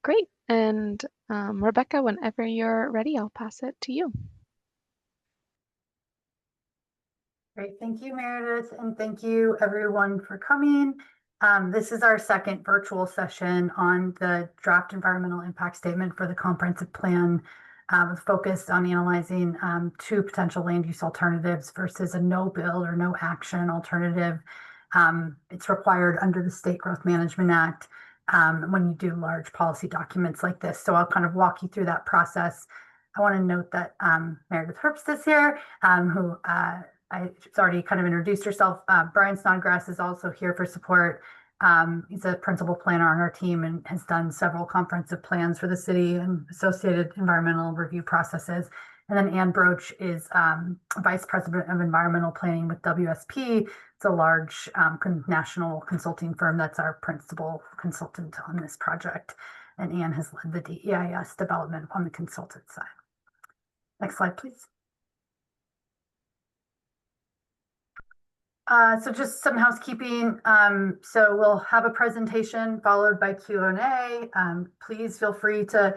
Great. And Rebecca, whenever you're ready, I'll pass it to you. Great. Thank you, Meredith, and thank you everyone for coming. This is our second virtual session on the draft environmental impact statement for the comprehensive plan, focused on analyzing two potential land use alternatives versus a no build or no action alternative. It's required under the State Growth Management Act when you do large policy documents like this. So I'll kind of walk you through that process. I want to note that Meredith Herbst is here, who she's already kind of introduced herself. Brian Snodgrass is also here for support. He's a principal planner on our team and has done several comprehensive plans for the city and associated environmental review processes. And then Ann Broach is Vice President of Environmental Planning with WSP. It's a large national consulting firm that's our principal consultant on this project. And Ann has led the DEIS development on the consultant side. Next slide, please. So just some housekeeping. So we'll have a presentation followed by Q&A. Please feel free to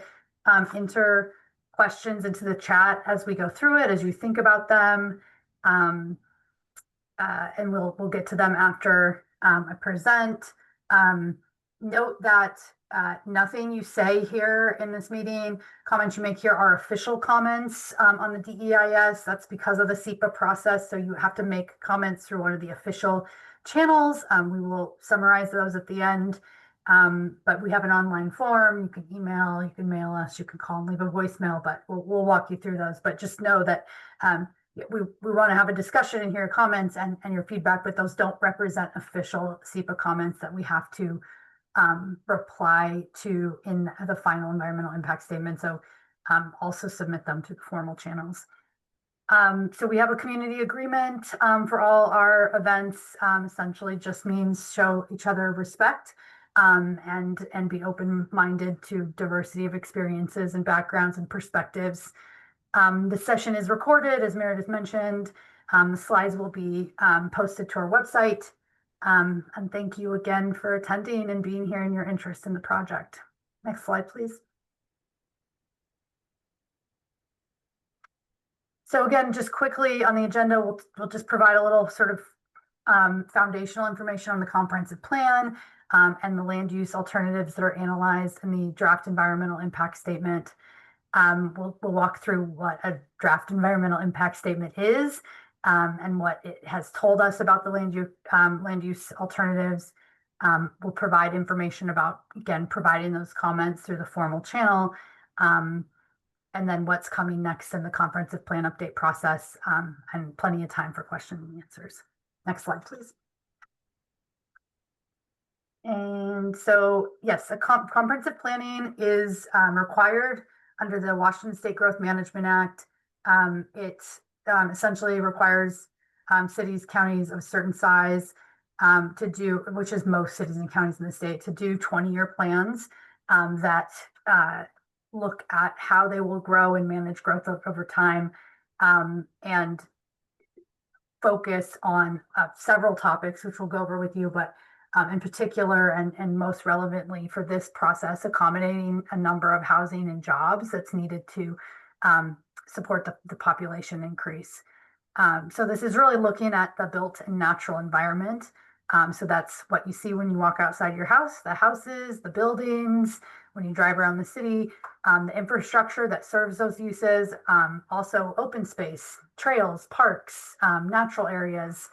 enter questions into the chat as we go through it, as you think about them. And we'll get to them after I present. Note that nothing you say here in this meeting, comments you make here are official comments on the DEIS. That's because of the SEPA process. So you have to make comments through one of the official channels. We will summarize those at the end. But we have an online form. You can email, you can mail us, you can call and leave a voicemail, but we'll walk you through those. But just know that we want to have a discussion and hear comments and your feedback, but those don't represent official SEPA comments that we have to reply to in the final environmental impact statement. So also submit them to the formal channels. So we have a community agreement for all our events. Essentially just means show each other respect and be open-minded to diversity of experiences and backgrounds and perspectives. The session is recorded, as Meredith mentioned. The slides will be posted to our website. And thank you again for attending and being here and your interest in the project. Next slide, please. So again, just quickly on the agenda, we'll just provide a little sort of foundational information on the comprehensive plan and the land use alternatives that are analyzed in the draft environmental impact statement. We'll walk through what a draft environmental impact statement is. And what it has told us about the land use alternatives. We'll provide information about, again, providing those comments through the formal channel, and then what's coming next in the comprehensive plan update process, and plenty of time for questions and answers. Next slide, please. And so, yes, comprehensive planning is required under the Washington State Growth Management Act. It's essentially requires cities, counties of a certain size to do, which is most cities and counties in the state, to do 20-year plans that look at how they will grow and manage growth over time, and focus on several topics, which we'll go over with you, but in particular and most relevantly for this process, accommodating a number of housing and jobs that's needed to support the population increase. So this is really looking at the built and natural environment. So that's what you see when you walk outside your house, the houses, the buildings, when you drive around the city, the infrastructure that serves those uses, also open space, trails, parks, natural areas.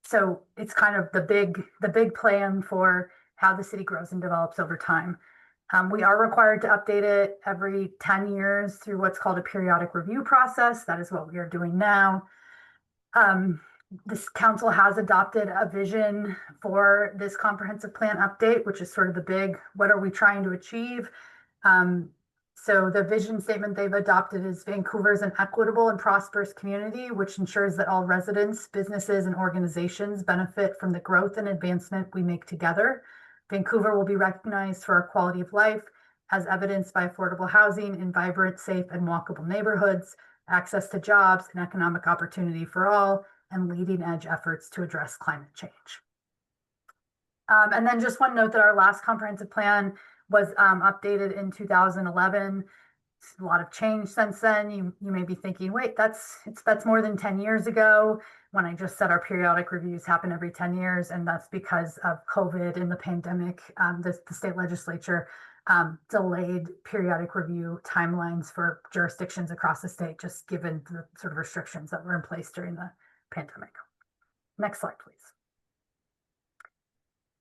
So it's kind of the big plan for how the city grows and develops over time. We are required to update it every 10 years through what's called a periodic review process. That is what we are doing now. This council has adopted a vision for this comprehensive plan update, which is sort of the big, what are we trying to achieve? So the vision statement they've adopted is Vancouver is an equitable and prosperous community, which ensures that all residents, businesses, and organizations benefit from the growth and advancement we make together. Vancouver will be recognized for our quality of life, as evidenced by affordable housing in vibrant, safe, and walkable neighborhoods, access to jobs and economic opportunity for all, and leading edge efforts to address climate change. And then just one note that our last comprehensive plan was updated in 2011. A lot of change since then. You may be thinking, wait, that's more than 10 years ago, when I just said our periodic reviews happen every 10 years, and that's because of COVID and the pandemic. The state legislature delayed periodic review timelines for jurisdictions across the state, just given the sort of restrictions that were in place during the pandemic. Next slide, please.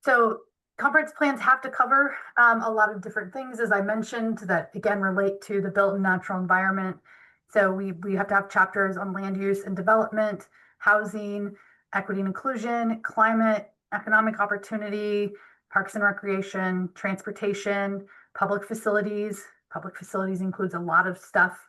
So comprehensive plans have to cover a lot of different things, as I mentioned, that again relate to the built and natural environment. So we have to have chapters on land use and development, housing, equity and inclusion, climate, economic opportunity, parks and recreation, transportation, public facilities. Public facilities includes a lot of stuff.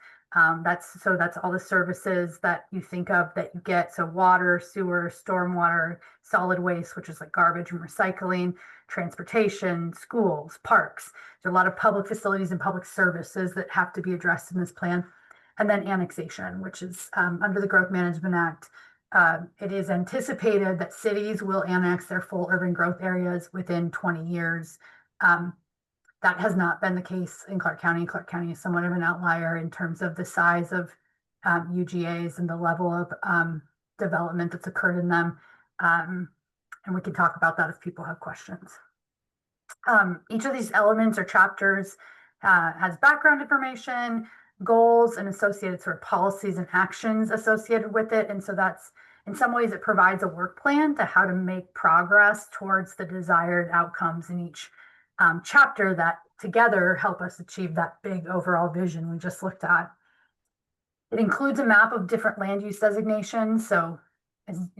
That's all the services that you think of that you get. So water, sewer, stormwater, solid waste, which is like garbage and recycling, transportation, schools, parks. There's a lot of public facilities and public services that have to be addressed in this plan. And then annexation, which is under the Growth Management Act. It is anticipated that cities will annex their full urban growth areas within 20 years. That has not been the case in Clark County. Clark County is somewhat of an outlier in terms of the size of UGAs and the level of development that's occurred in them. And we can talk about that if people have questions. Each of these elements or chapters has background information, goals, and associated sort of policies and actions associated with it. And so that's, in some ways, it provides a work plan to how to make progress towards the desired outcomes in each chapter that together help us achieve that big overall vision we just looked at. It includes a map of different land use designations, so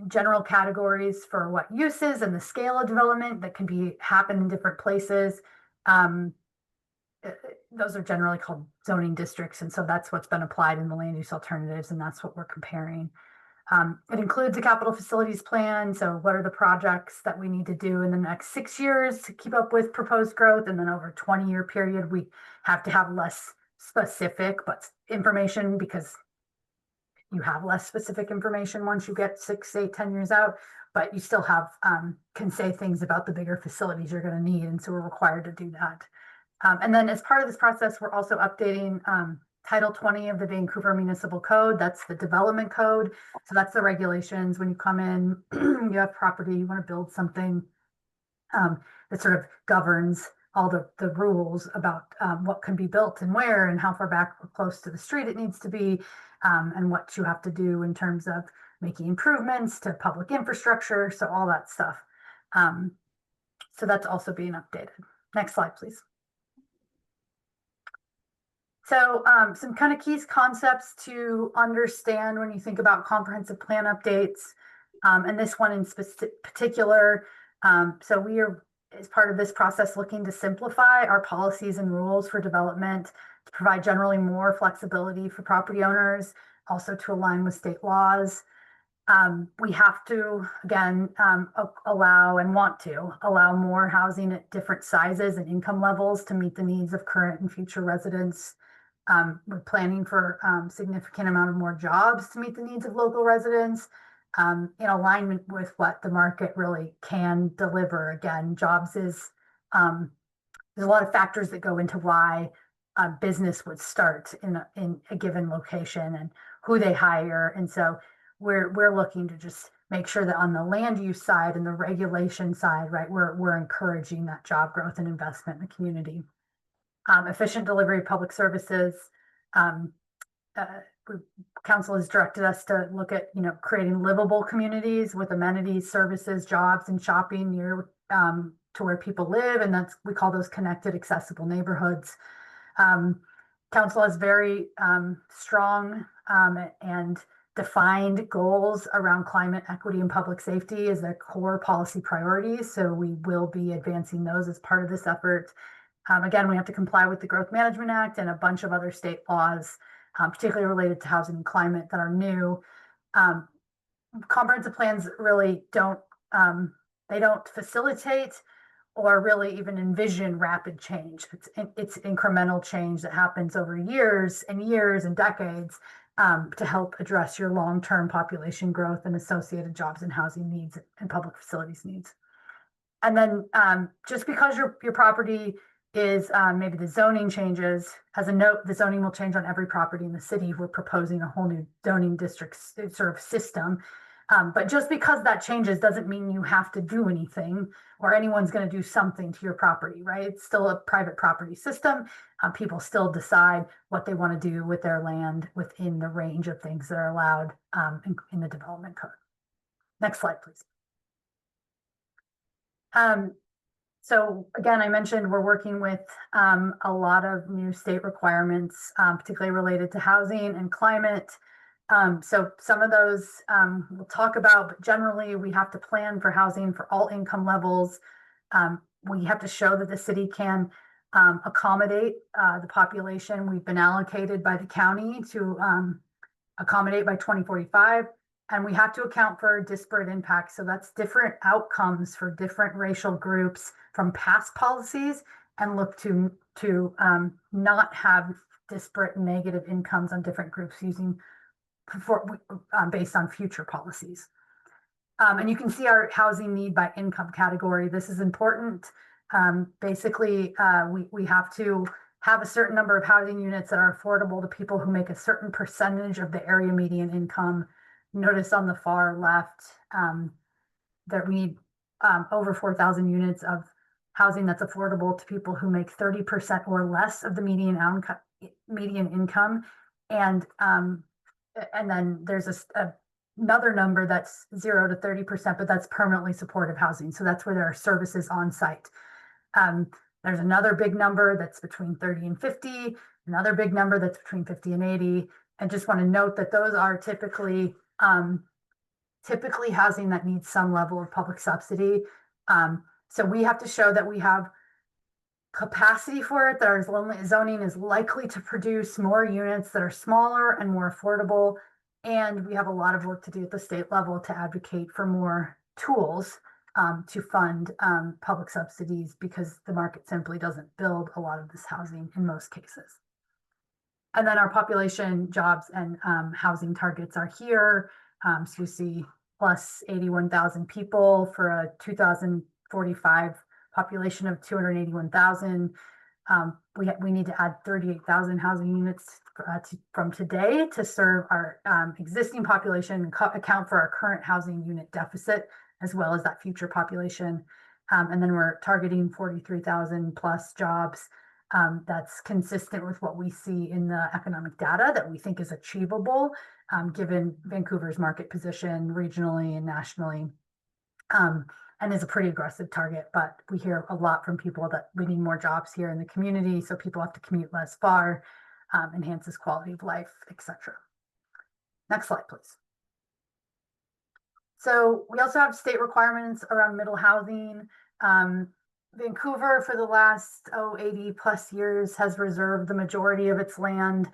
general categories for what uses and the scale of development that can happen in different places. Those are generally called zoning districts, and so that's what's been applied in the land use alternatives, and that's what we're comparing. It includes a capital facilities plan. So what are the projects that we need to do in the next 6 years to keep up with proposed growth? And then over a 20-year period, we have to have less specific but information, because you have less specific information once you get 6, 8, 10 years out, but you still have can say things about the bigger facilities you're going to need. And so we're required to do that. And then as part of this process, we're also updating Title 20 of the Vancouver Municipal Code. That's the development code. So that's the regulations. When you come in, you have property, you want to build something that sort of governs all the rules about what can be built and where and how far back or close to the street it needs to be, and what you have to do in terms of making improvements to public infrastructure. So all that stuff. So that's also being updated. Next slide, please. So some kind of key concepts to understand when you think about comprehensive plan updates, and this one in particular. So we are, as part of this process, looking to simplify our policies and rules for development to provide generally more flexibility for property owners, also to align with state laws. We have to, again, allow and want to allow more housing at different sizes and income levels to meet the needs of current and future residents. We're planning for significant amount of more jobs to meet the needs of local residents, in alignment with what the market really can deliver. Again, jobs is, there's a lot of factors that go into why a business would start in a given location and who they hire. And so we're looking to just make sure that on the land use side and the regulation side, right, we're encouraging that job growth and investment in the community. Efficient delivery of public services. Council has directed us to look at, creating livable communities with amenities, services, jobs, and shopping near to where people live, and we call those connected, accessible neighborhoods. Council has very strong and defined goals around climate equity and public safety as their core policy priorities. So we will be advancing those as part of this effort. Again, we have to comply with the Growth Management Act and a bunch of other state laws, particularly related to housing and climate, that are new. Comprehensive plans really don't facilitate or really even envision rapid change. It's incremental change that happens over years and years and decades to help address your long-term population growth and associated jobs and housing needs and public facilities needs. And then just because your property is maybe the zoning changes. As a note, the zoning will change on every property in the city. We're proposing a whole new zoning district sort of system. But just because that changes doesn't mean you have to do anything or anyone's going to do something to your property, right? It's still a private property system. People still decide what they want to do with their land within the range of things that are allowed in the development code. Next slide, please. So again, I mentioned we're working with a lot of new state requirements, particularly related to housing and climate. So some of those we'll talk about, but generally we have to plan for housing for all income levels. We have to show that the city can accommodate the population we've been allocated by the county to accommodate by 2045. And we have to account for disparate impacts. So that's different outcomes for different racial groups from past policies, and look to not have disparate negative incomes on different groups based on future policies. And you can see our housing need by income category. This is important. Basically, we have to have a certain number of housing units that are affordable to people who make a certain percentage of the area median income. Notice on the far left that we need over 4,000 units of housing that's affordable to people who make 30% or less of the median income. And then there's another number that's 0 to 30%, but that's permanently supportive housing. So that's where there are services on site. There's another big number that's between 30 and 50, another big number that's between 50 and 80. And just want to note that those are typically housing that needs some level of public subsidy. So we have to show that we have capacity for it, that our zoning is likely to produce more units that are smaller and more affordable. And we have a lot of work to do at the state level to advocate for more tools to fund public subsidies, because the market simply doesn't build a lot of this housing in most cases. And then our population, jobs, and housing targets are here. So you see plus 81,000 people for a 2045 population of 281,000. We need to add 38,000 housing units from today to serve our existing population and account for our current housing unit deficit, as well as that future population. And then we're targeting 43,000 plus jobs. That's consistent with what we see in the economic data that we think is achievable, given Vancouver's market position regionally and nationally, and is a pretty aggressive target. But we hear a lot from people that we need more jobs here in the community, so people have to commute less far, enhances quality of life, etc. Next slide, please. So we also have state requirements around middle housing. Vancouver, for the last 80 plus years, has reserved the majority of its land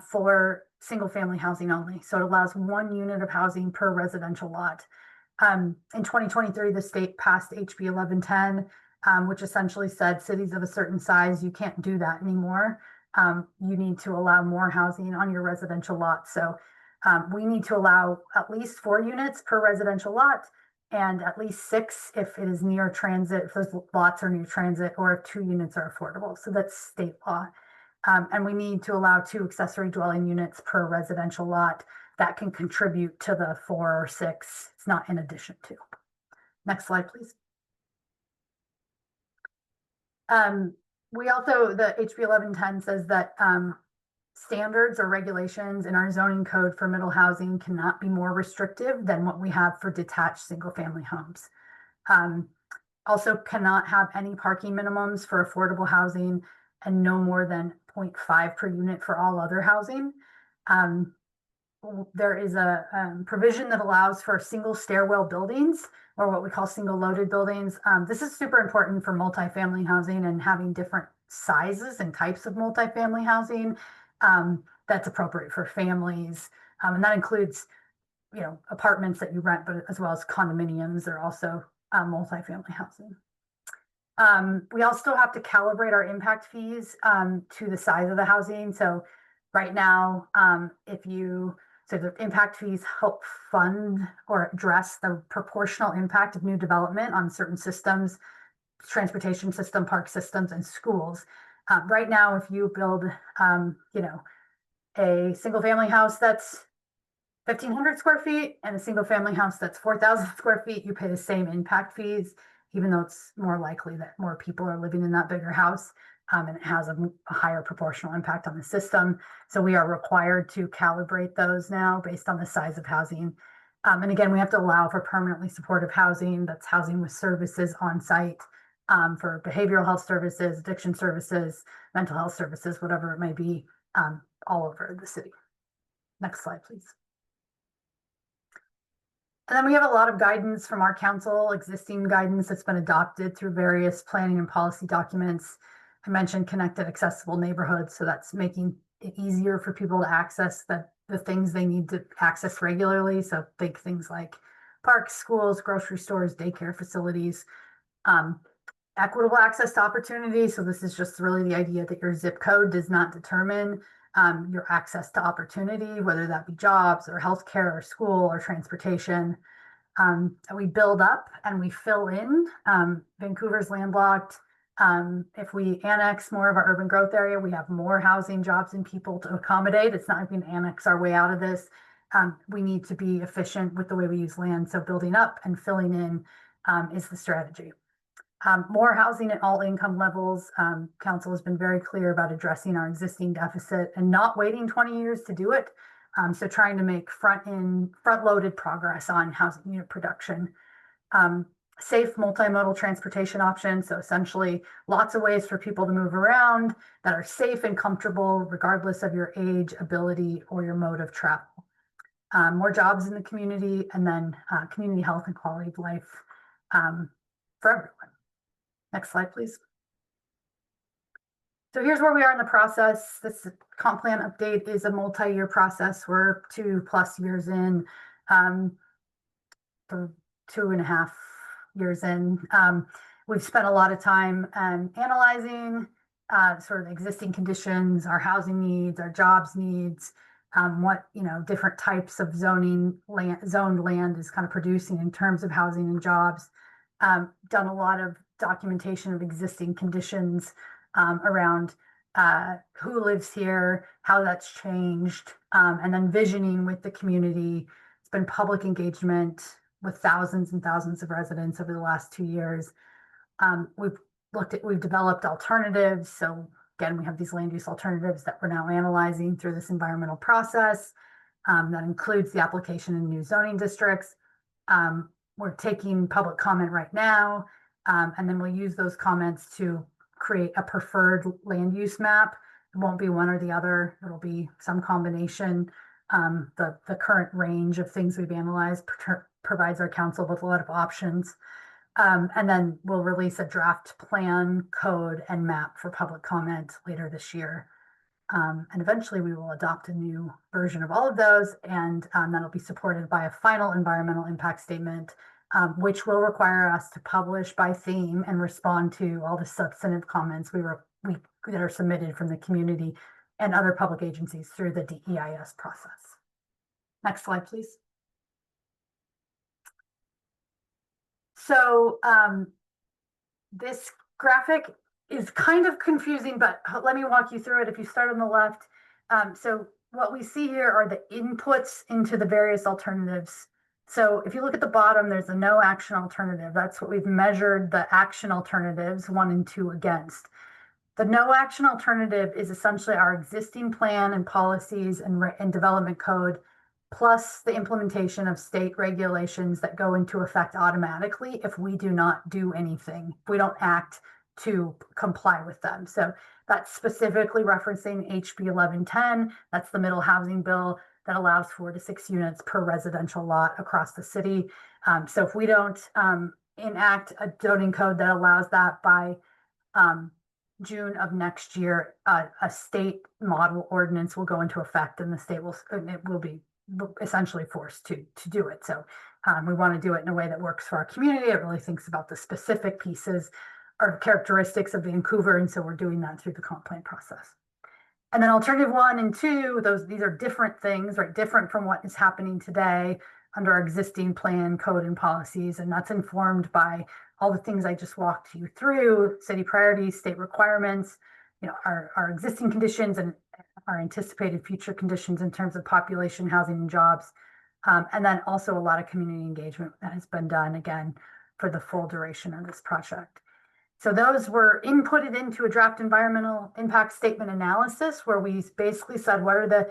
for single family housing only. So it allows 1 unit of housing per residential lot. In 2023, the state passed HB 1110, which essentially said cities of a certain size, you can't do that anymore. You need to allow more housing on your residential lot. So we need to allow at least 4 units per residential lot, and at least 6 if it is near transit, if those lots are near transit, or if 2 units are affordable. So that's state law. And we need to allow 2 accessory dwelling units per residential lot that can contribute to the 4 or 6. It's not in addition to. Next slide, please. We also, the HB 1110 says that standards or regulations in our zoning code for middle housing cannot be more restrictive than what we have for detached single family homes. Also cannot have any parking minimums for affordable housing, and no more than 0.5 per unit for all other housing. There is a provision that allows for single stairwell buildings, or what we call single loaded buildings. This is super important for multifamily housing and having different sizes and types of multifamily housing that's appropriate for families. And that includes, apartments that you rent, but as well as condominiums are also multifamily housing. We also have to calibrate our impact fees to the size of the housing. So right now, so the impact fees help fund or address the proportional impact of new development on certain systems. transportation system, park systems, and schools. Right now, if you build, a single family house that's 1,500 square feet and a single family house that's 4,000 square feet, you pay the same impact fees, even though it's more likely that more people are living in that bigger house. And it has a higher proportional impact on the system. So we are required to calibrate those now based on the size of housing. And again, we have to allow for permanently supportive housing. That's housing with services on site, for behavioral health services, addiction services, mental health services, whatever it may be, all over the city. Next slide, please. And then we have a lot of guidance from our council, existing guidance that's been adopted through various planning and policy documents. I mentioned connected, accessible neighborhoods. So that's making it easier for people to access the things they need to access regularly. So big things like parks, schools, grocery stores, daycare facilities, equitable access to opportunity. So this is just really the idea that your zip code does not determine your access to opportunity, whether that be jobs or healthcare or school or transportation. We build up and we fill in. Vancouver's landlocked. If we annex more of our urban growth area, we have more housing, jobs, and people to accommodate. It's not like we can annex our way out of this. We need to be efficient with the way we use land. So building up and filling in is the strategy. More housing at all income levels. Council has been very clear about addressing our existing deficit and not waiting 20 years to do it. So trying to make front-loaded progress on housing unit production. Safe multimodal transportation options. So essentially lots of ways for people to move around that are safe and comfortable, regardless of your age, ability, or your mode of travel. More jobs in the community, and then community health and quality of life for everyone. Next slide, please. So here's where we are in the process. This comp plan update is a multi-year process. We're 2+ years in, for 2.5 years in. We've spent a lot of time analyzing sort of existing conditions, our housing needs, our jobs needs, what different types of zoned land is kind of producing in terms of housing and jobs. Done a lot of documentation of existing conditions around who lives here, how that's changed, and then visioning with the community. It's been public engagement with thousands and thousands of residents over the last 2 years. We've developed alternatives. So again, we have these land use alternatives that we're now analyzing through this environmental process. That includes the application in new zoning districts. We're taking public comment right now, and then we'll use those comments to create a preferred land use map. It won't be one or the other. It'll be some combination. The current range of things we've analyzed provides our council with a lot of options. And then we'll release a draft plan, code, and map for public comment later this year. And eventually we will adopt a new version of all of those, and that'll be supported by a final environmental impact statement, which will require us to publish by theme and respond to all the substantive comments that are submitted from the community and other public agencies through the DEIS process. Next slide, please. So this graphic is kind of confusing, but let me walk you through it. If you start on the left, so what we see here are the inputs into the various alternatives. So if you look at the bottom, there's a no action alternative. That's what we've measured the action alternatives 1 and 2 against. The no action alternative is essentially our existing plan and policies and development code, plus the implementation of state regulations that go into effect automatically if we do not do anything, if we don't act to comply with them. So that's specifically referencing HB 1110. That's the middle housing bill that allows 4 to 6 units per residential lot across the city. So if we don't enact a zoning code that allows that by June of next year, a state model ordinance will go into effect, and the state will be essentially forced to do it. So we want to do it in a way that works for our community. It really thinks about the specific pieces or characteristics of Vancouver, and so we're doing that through the comp plan process. And then alternative 1 and 2, these are different things, right? Different from what is happening today under our existing plan, code, and policies, and that's informed by all the things I just walked you through, city priorities, state requirements, our existing conditions and our anticipated future conditions in terms of population, housing, and jobs. And then also a lot of community engagement that has been done, again, for the full duration of this project. So those were inputted into a draft environmental impact statement analysis, where we basically said, what are the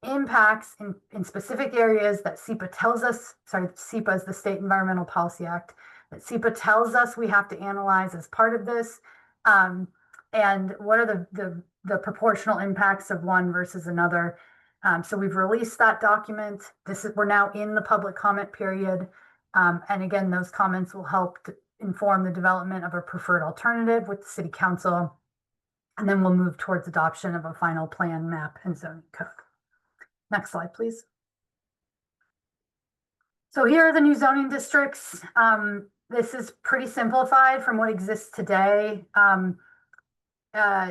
impacts in specific areas that SEPA tells us, sorry, SEPA is the State Environmental Policy Act, that SEPA tells us we have to analyze as part of this. And what are the proportional impacts of one versus another. So we've released that document. We're now in the public comment period. And again, those comments will help to inform the development of a preferred alternative with the City Council. And then we'll move towards adoption of a final plan, map, and zoning code. Next slide, please. So here are the new zoning districts. This is pretty simplified from what exists today.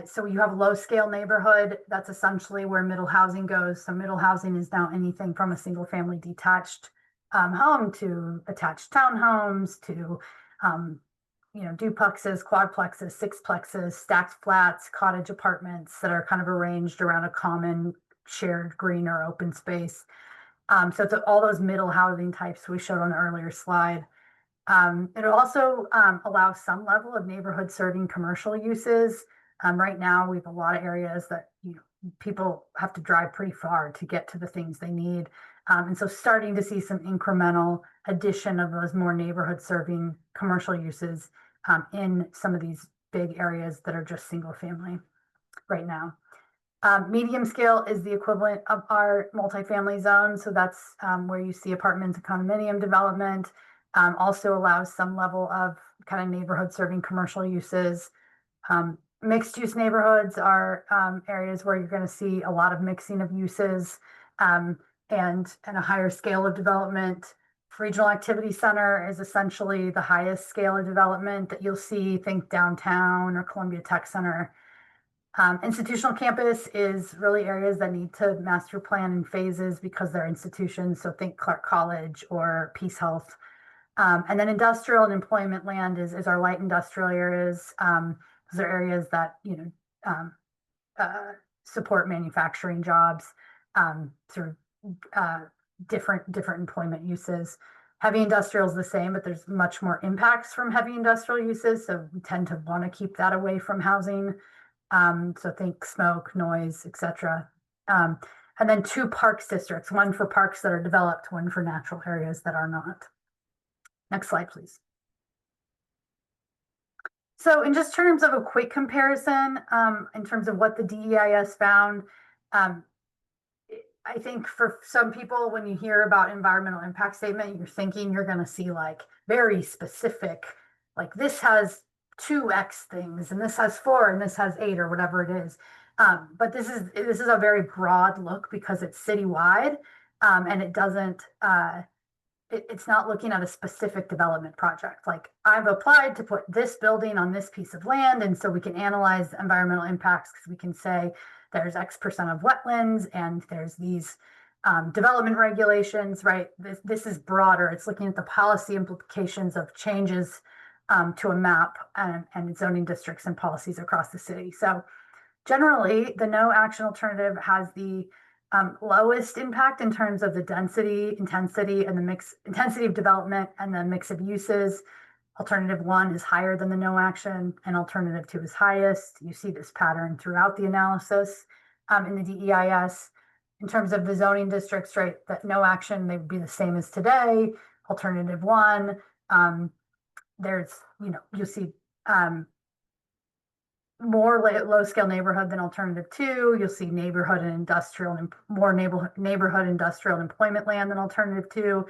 So you have a low scale neighborhood. That's essentially where middle housing goes. So middle housing is now anything from a single family detached home to attached townhomes to duplexes, quadplexes, sixplexes, stacked flats, cottage apartments that are kind of arranged around a common shared green or open space. So it's all those middle housing types we showed on the earlier slide. It'll also allow some level of neighborhood serving commercial uses. Right now, we have a lot of areas that people have to drive pretty far to get to the things they need. And so starting to see some incremental addition of those more neighborhood serving commercial uses in some of these big areas that are just single family right now. Medium scale is the equivalent of our multifamily zone. So that's where you see apartments and condominium development. Also allows some level of kind of neighborhood serving commercial uses. Mixed use neighborhoods are areas where you're going to see a lot of mixing of uses and a higher scale of development. Regional Activity Center is essentially the highest scale of development that you'll see. Think downtown or Columbia Tech Center. Institutional campus is really areas that need to master plan in phases because they're institutions. So think Clark College or Peace Health. And then industrial and employment land is our light industrial areas. Those are areas that support manufacturing jobs, sort of different different employment uses. Heavy industrial is the same, but there's much more impacts from heavy industrial uses. So we tend to want to keep that away from housing. So think smoke, noise, etc. And then 2 parks districts, one for parks that are developed, one for natural areas that are not. Next slide, please. So in just terms of a quick comparison, in terms of what the DEIS found, I think for some people, when you hear about environmental impact statement, you're thinking you're going to see like very specific, like this has 2x things and this has 4 and this has 8 or whatever it is. But this is a very broad look because it's citywide, and it doesn't it's not looking at a specific development project. Like I've applied to put this building on this piece of land, and so we can analyze environmental impacts because we can say there's X% of wetlands and there's these development regulations, right? This is broader. It's looking at the policy implications of changes to a map and zoning districts and policies across the city. So generally, the no action alternative has the lowest impact in terms of the density, intensity, and the intensity of development and the mix of uses. Alternative 1 is higher than the no action, and alternative 2 is highest. You see this pattern throughout the analysis in the DEIS. In terms of the zoning districts, right, that no action, they would be the same as today. Alternative 1, there's, you'll see more low scale neighborhood than alternative 2. You'll see neighborhood and industrial and more neighborhood industrial employment land than alternative 2.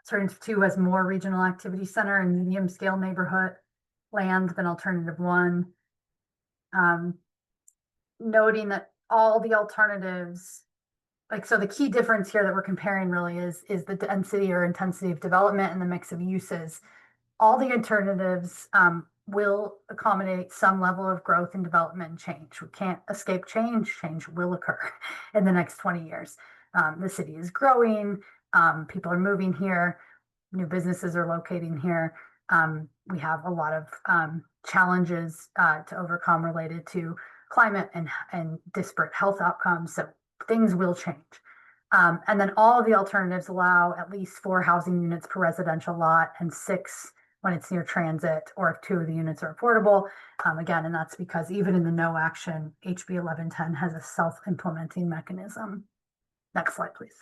Alternative 2 has more regional activity center and medium scale neighborhood land than alternative 1. Noting that all the alternatives, so the key difference here that we're comparing really is the density or intensity of development and the mix of uses. All the alternatives will accommodate some level of growth and development and change. We can't escape change. Change will occur in the next 20 years. The city is growing. People are moving here. new businesses are locating here. We have a lot of challenges to overcome related to climate and disparate health outcomes. So things will change. And then all of the alternatives allow at least 4 housing units per residential lot and 6 when it's near transit, or if 2 of the units are affordable. Again, and that's because even in the no action, HB 1110 has a self-implementing mechanism. Next slide, please.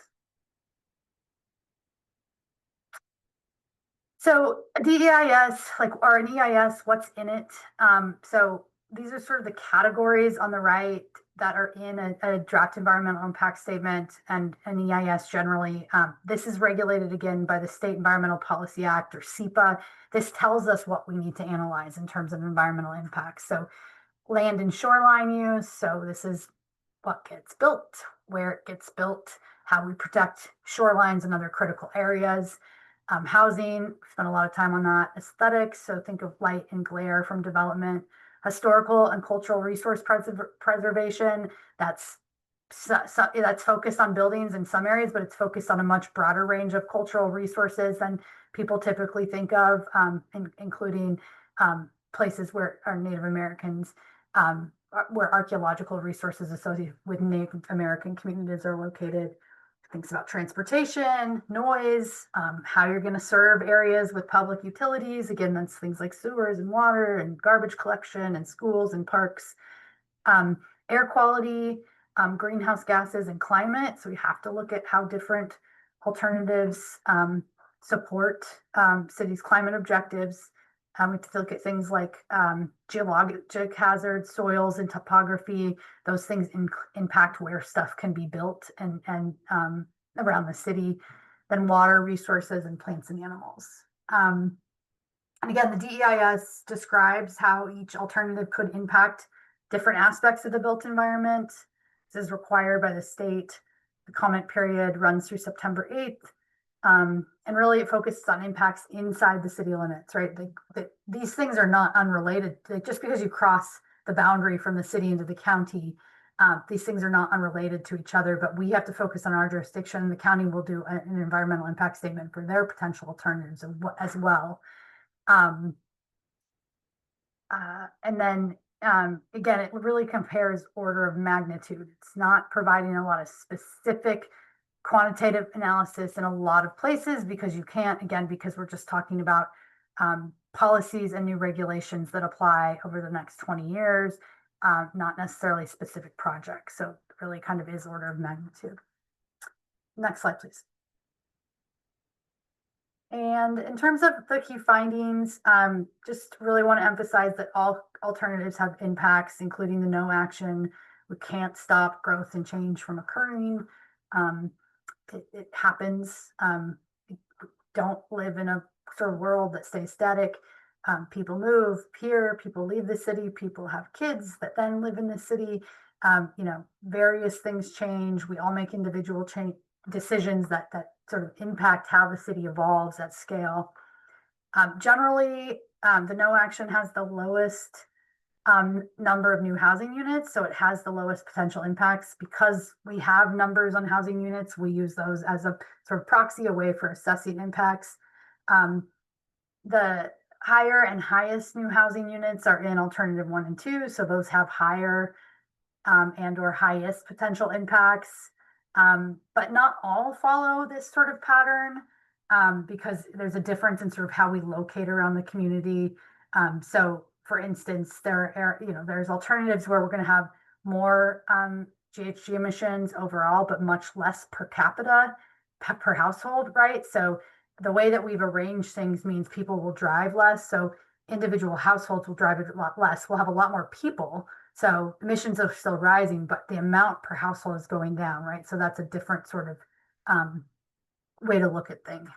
So DEIS, or an EIS, what's in it? So these are sort of the categories on the right that are in a draft environmental impact statement and an EIS generally. This is regulated again by the State Environmental Policy Act, or SEPA. This tells us what we need to analyze in terms of environmental impacts. So land and shoreline use. So this is what gets built, where it gets built, how we protect shorelines and other critical areas. Housing, spent a lot of time on that. Aesthetics, so think of light and glare from development. Historical and cultural resource preservation, that's focused on buildings in some areas, but it's focused on a much broader range of cultural resources than people typically think of, including places where our Native Americans, where archaeological resources associated with Native American communities are located. Things about transportation, noise, how you're going to serve areas with public utilities. Again, that's things like sewers and water and garbage collection and schools and parks. Air quality, greenhouse gases, and climate. So we have to look at how different alternatives support cities' climate objectives. We have to look at things like geologic hazards, soils, and topography. Those things impact where stuff can be built and around the city. Then water resources and plants and animals. And again, the DEIS describes how each alternative could impact different aspects of the built environment. This is required by the state. The comment period runs through September 8th. And really it focuses on impacts inside the city limits, right? These things are not unrelated. Just because you cross the boundary from the city into the county, these things are not unrelated to each other, but we have to focus on our jurisdiction. The county will do an environmental impact statement for their potential alternatives as well. And then again, it really compares order of magnitude. It's not providing a lot of specific quantitative analysis in a lot of places because you can't, again, because we're just talking about policies and new regulations that apply over the next 20 years, not necessarily specific projects. So it really kind of is order of magnitude. Next slide, please. And in terms of the key findings, just really want to emphasize that all alternatives have impacts, including the no action. We can't stop growth and change from occurring. It happens. We don't live in a sort of world that stays static. People move here, people leave the city, people have kids that then live in the city. Various things change. We all make individual decisions that sort of impact how the city evolves at scale. Generally, the no action has the lowest number of new housing units, so it has the lowest potential impacts. Because we have numbers on housing units, we use those as a sort of proxy, a way for assessing impacts. The higher and highest new housing units are in alternative 1 and 2, so those have higher and or highest potential impacts. But not all follow this sort of pattern because there's a difference in sort of how we locate around the community. So for instance, there's alternatives where we're going to have more GHG emissions overall, but much less per capita per household, right? So the way that we've arranged things means people will drive less. So individual households will drive a lot less. We'll have a lot more people. So emissions are still rising, but the amount per household is going down, right? So that's a different sort of way to look at things.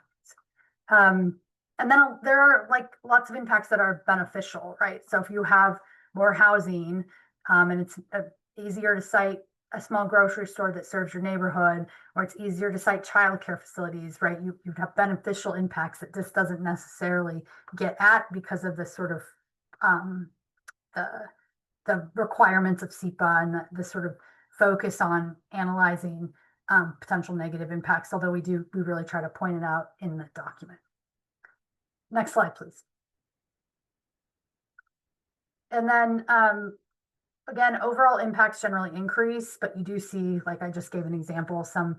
And then there are like lots of impacts that are beneficial, right? So if you have more housing and it's easier to site a small grocery store that serves your neighborhood, or it's easier to site childcare facilities, right? You have beneficial impacts that this doesn't necessarily get at because of the sort of the requirements of SEPA and the sort of focus on analyzing potential negative impacts, although we really try to point it out in the document. Next slide, please. And then again, overall impacts generally increase, but you do see, like I just gave an example, some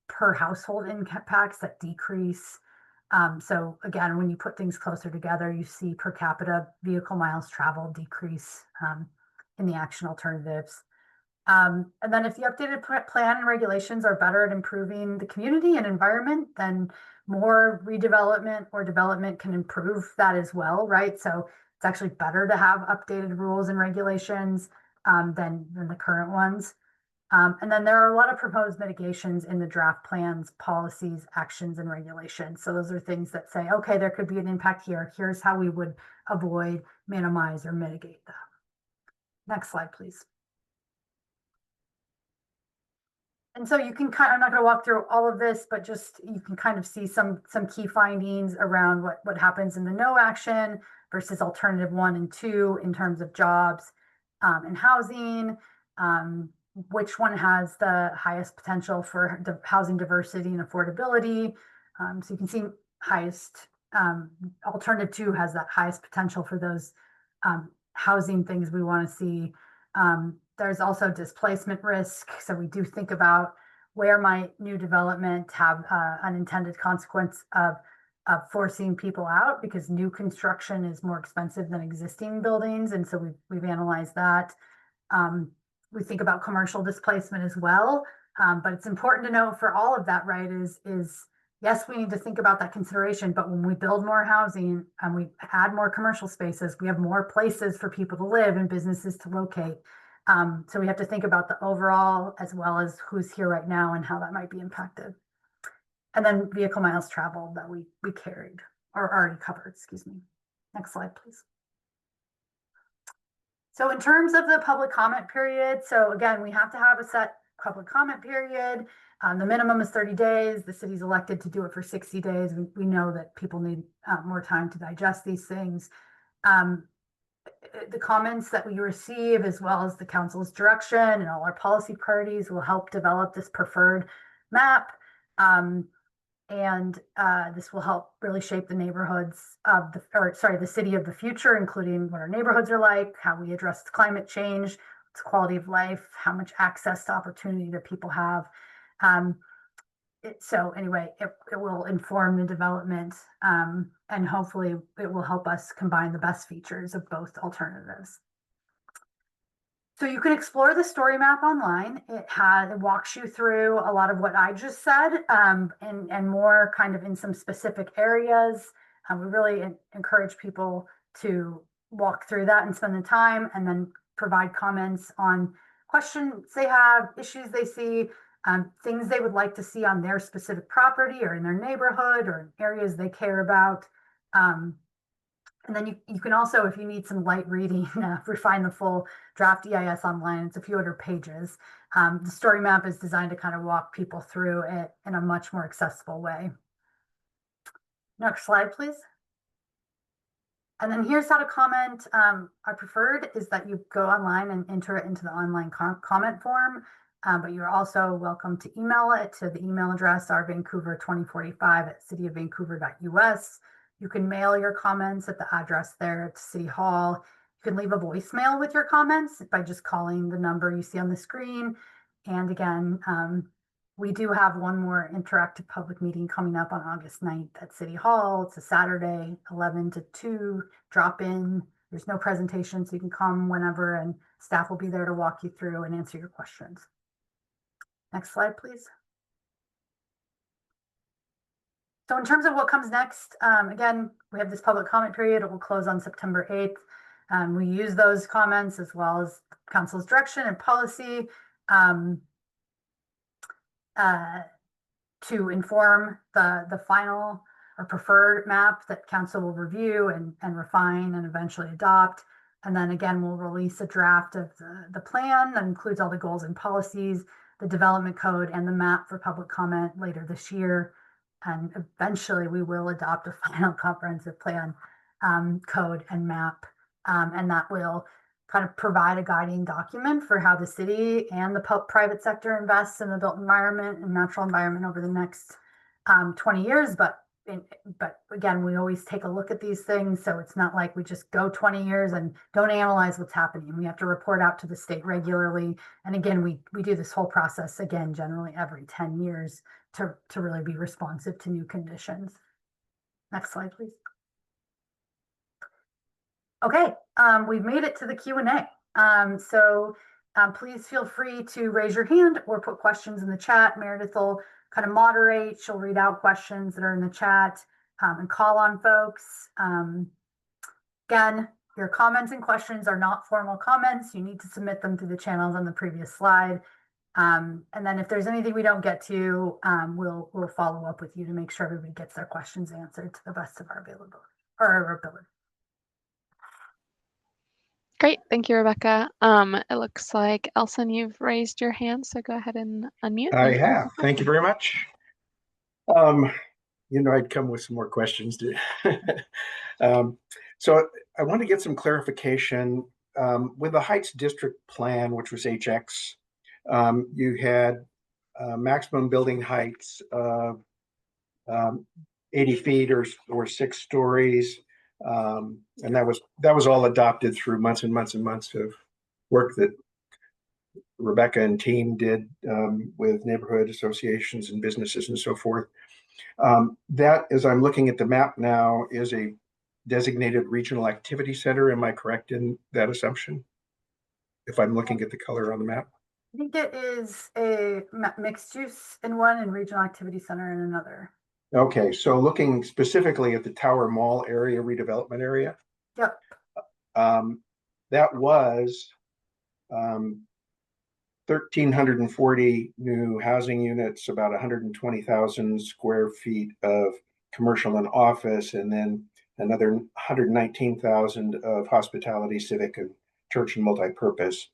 per household impacts that decrease. So again, when you put things closer together, you see per capita vehicle miles traveled decrease in the action alternatives. And then if the updated plan and regulations are better at improving the community and environment, then more redevelopment or development can improve that as well, right? So it's actually better to have updated rules and regulations than the current ones. And then there are a lot of proposed mitigations in the draft plans, policies, actions, and regulations. So those are things that say, okay, there could be an impact here. Here's how we would avoid, minimize, or mitigate that. Next slide, please. And so you can I'm not going to walk through all of this, but just you can kind of see some key findings around what happens in the no action versus alternative 1 and 2 in terms of jobs and housing, which one has the highest potential for housing diversity and affordability. So you can see highest, alternative 2 has that highest potential for those housing things we want to see. There's also displacement risk. So we do think about where might new development have unintended consequence of forcing people out, because new construction is more expensive than existing buildings. And so we've analyzed that. We think about commercial displacement as well. But it's important to note for all of that, right, is yes, we need to think about that consideration, but when we build more housing and we add more commercial spaces, we have more places for people to live and businesses to locate. So we have to think about the overall as well as who's here right now and how that might be impacted. And then vehicle miles traveled that we carried or already covered, excuse me. Next slide, please. So in terms of the public comment period, so again, we have to have a set public comment period. The minimum is 30 days. The city's elected to do it for 60 days. We know that people need more time to digest these things. The comments that we receive, as well as the council's direction and all our policy priorities, will help develop this preferred map. And this will help really shape the neighborhoods of the city of the future, including what our neighborhoods are like, how we address climate change, its quality of life, how much access to opportunity that people have. So anyway, it will inform the development, and hopefully it will help us combine the best features of both alternatives. So you can explore the story map online. It walks you through a lot of what I just said, and more kind of in some specific areas. We really encourage people to walk through that and spend the time, and then provide comments on questions they have, issues they see, things they would like to see on their specific property or in their neighborhood or in areas they care about. And then you can also, if you need some light reading, refine the full draft EIS online. It's a few hundred pages. The story map is designed to kind of walk people through it in a much more accessible way. Next slide, please. And then here's how to comment. Our preferred is that you go online and enter it into the online comment form, but you're also welcome to email it to the email address rvancouver2045@cityofvancouver.us. You can mail your comments at the address there at City Hall. You can leave a voicemail with your comments by just calling the number you see on the screen. And again, we do have one more interactive public meeting coming up on August 9th at City Hall. It's a Saturday, 11 to 2, drop in. There's no presentation, so you can come whenever, and staff will be there to walk you through and answer your questions. Next slide, please. So in terms of what comes next, again, we have this public comment period. It will close on September 8th. We use those comments as well as council's direction and policy to inform the final or preferred map that council will review and refine and eventually adopt. And then again, we'll release a draft of the plan that includes all the goals and policies, the development code, and the map for public comment later this year. And eventually we will adopt a final comprehensive plan, code and map. And that will kind of provide a guiding document for how the city and the private sector invests in the built environment and natural environment over the next 20 years. But but again, we always take a look at these things. So it's not like we just go 20 years and don't analyze what's happening. We have to report out to the state regularly. And again, we do this whole process again, generally every 10 years to really be responsive to new conditions. Next slide, please. Okay, we've made it to the Q&A. Please feel free to raise your hand or put questions in the chat. Meredith will kind of moderate. She'll read out questions that are in the chat and call on folks. Again, your comments and questions are not formal comments. You need to submit them through the channels on the previous slide. And then if there's anything we don't get to, we'll follow up with you to make sure everybody gets their questions answered to the best of our availability or our ability. Great, thank you, Rebecca. It looks like Elson, you've raised your hand, so go ahead and unmute. I have. Thank you very much. I'd come with some more questions. So I want to get some clarification. With the Heights District Plan, which was HX, you had maximum building heights of 80 feet or 6 stories. And that was all adopted through months and months and months of work that Rebecca and team did with neighborhood associations and businesses and so forth. That, as I'm looking at the map now, is a designated regional activity center. Am I correct in that assumption? If I'm looking at the color on the map? I think it is a mixed use in one and regional activity center in another. Okay, so looking specifically at the Tower Mall area, redevelopment area. Yep. That was 1,340 new housing units, about 120,000 square feet of commercial and office, and then another 119,000 of hospitality, civic, and church and multipurpose.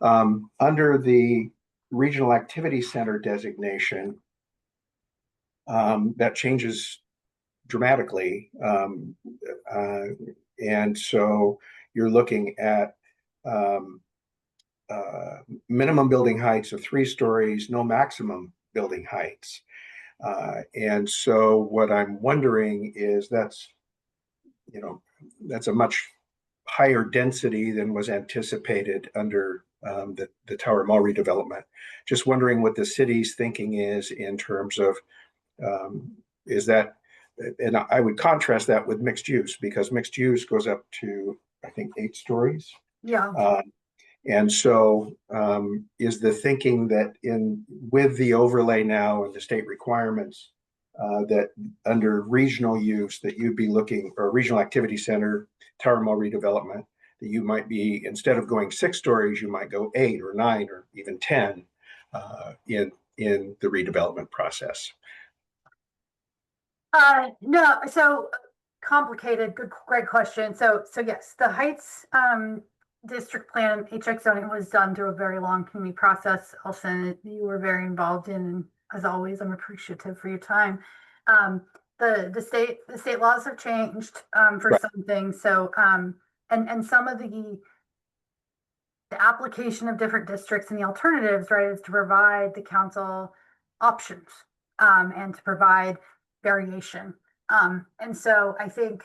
Under the regional activity center designation, that changes dramatically. And so you're looking at minimum building heights of 3 stories, no maximum building heights. And so what I'm wondering is that's a much higher density than was anticipated under the Tower Mall redevelopment. Just wondering what the city's thinking is in terms of is that, and I would contrast that with mixed use, because mixed use goes up to, I think, 8 stories. Yeah. And so is the thinking that with the overlay now and the state requirements, that under regional use that you'd be looking, or regional activity center, Tower Mall redevelopment, that you might be, instead of going 6 stories, you might go 8 or 9 or even 10 in the redevelopment process? No, so complicated. Great question. So yes, the Heights district plan HX zoning was done through a very long community process. Elson, you were very involved in, and as always, I'm appreciative for your time. The state laws have changed for Right. some things. So and some of the application of different districts and the alternatives, right, is to provide the council options and to provide variation. And so I think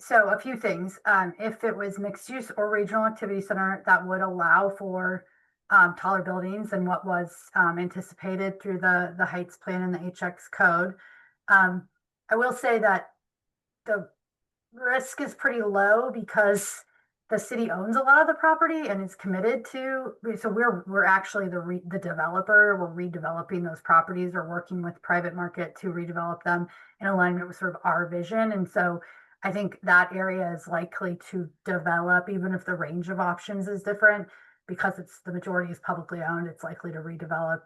so a few things. If it was mixed use or regional activity center, that would allow for taller buildings than what was anticipated through the Heights plan and the HX code. I will say that the risk is pretty low because the city owns a lot of the property and is committed to. So we're actually the developer. We're redeveloping those properties or working with private market to redevelop them in alignment with sort of our vision. And so I think that area is likely to develop, even if the range of options is different, because the majority is publicly owned. It's likely to redevelop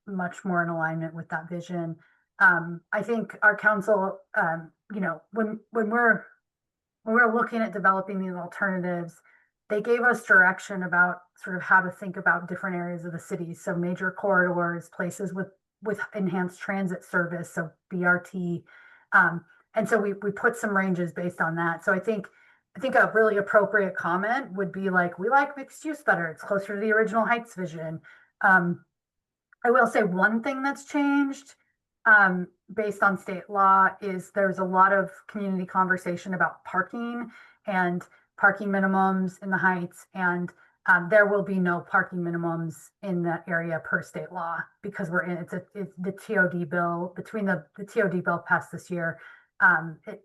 much more in alignment with that vision. I think our council, when we're looking at developing these alternatives, they gave us direction about sort of how to think about different areas of the city. So major corridors, places with enhanced transit service, so BRT. And so we put some ranges based on that. So I think a really appropriate comment would be like, we like mixed use better. It's closer to the original Heights vision. I will say one thing that's changed based on state law is there's a lot of community conversation about parking and parking minimums in the Heights, and there will be no parking minimums in that area per state law because we're in it's the TOD bill between the TOD bill passed this year.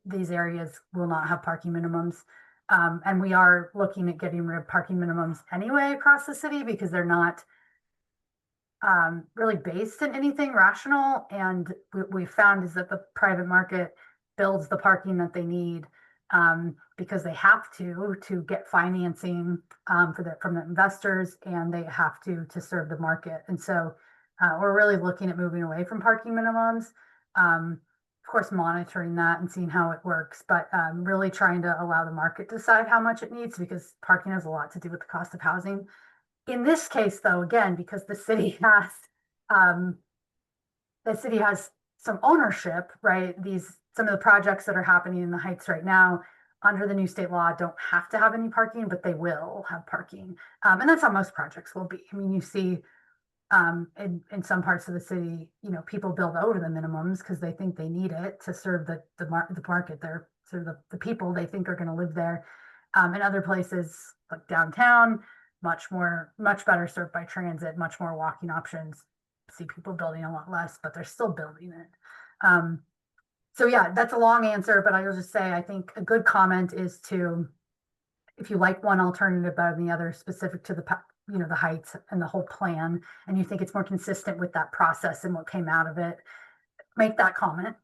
These areas will not have parking minimums. And we are looking at getting rid of parking minimums anyway across the city because they're not really based in anything rational. And we found is that the private market builds the parking that they need because they have to get financing from the investors, and they have to serve the market. And so we're really looking at moving away from parking minimums. Of course, monitoring that and seeing how it works, but really trying to allow the market to decide how much it needs because parking has a lot to do with the cost of housing. In this case, though, again, because the city has some ownership, right? Some of the projects that are happening in the Heights right now under the new state law don't have to have any parking, but they will have parking. And that's how most projects will be. I mean, you see in some parts of the city, people build over the minimums because they think they need it to serve the market. They're sort of the people they think are going to live there. In other places like downtown, much better served by transit, much more walking options. See people building a lot less, but they're still building it. So yeah, that's a long answer, but I will just say I think a good comment is if you like one alternative better than the other, specific to the Heights and the whole plan, and you think it's more consistent with that process and what came out of it, make that comment.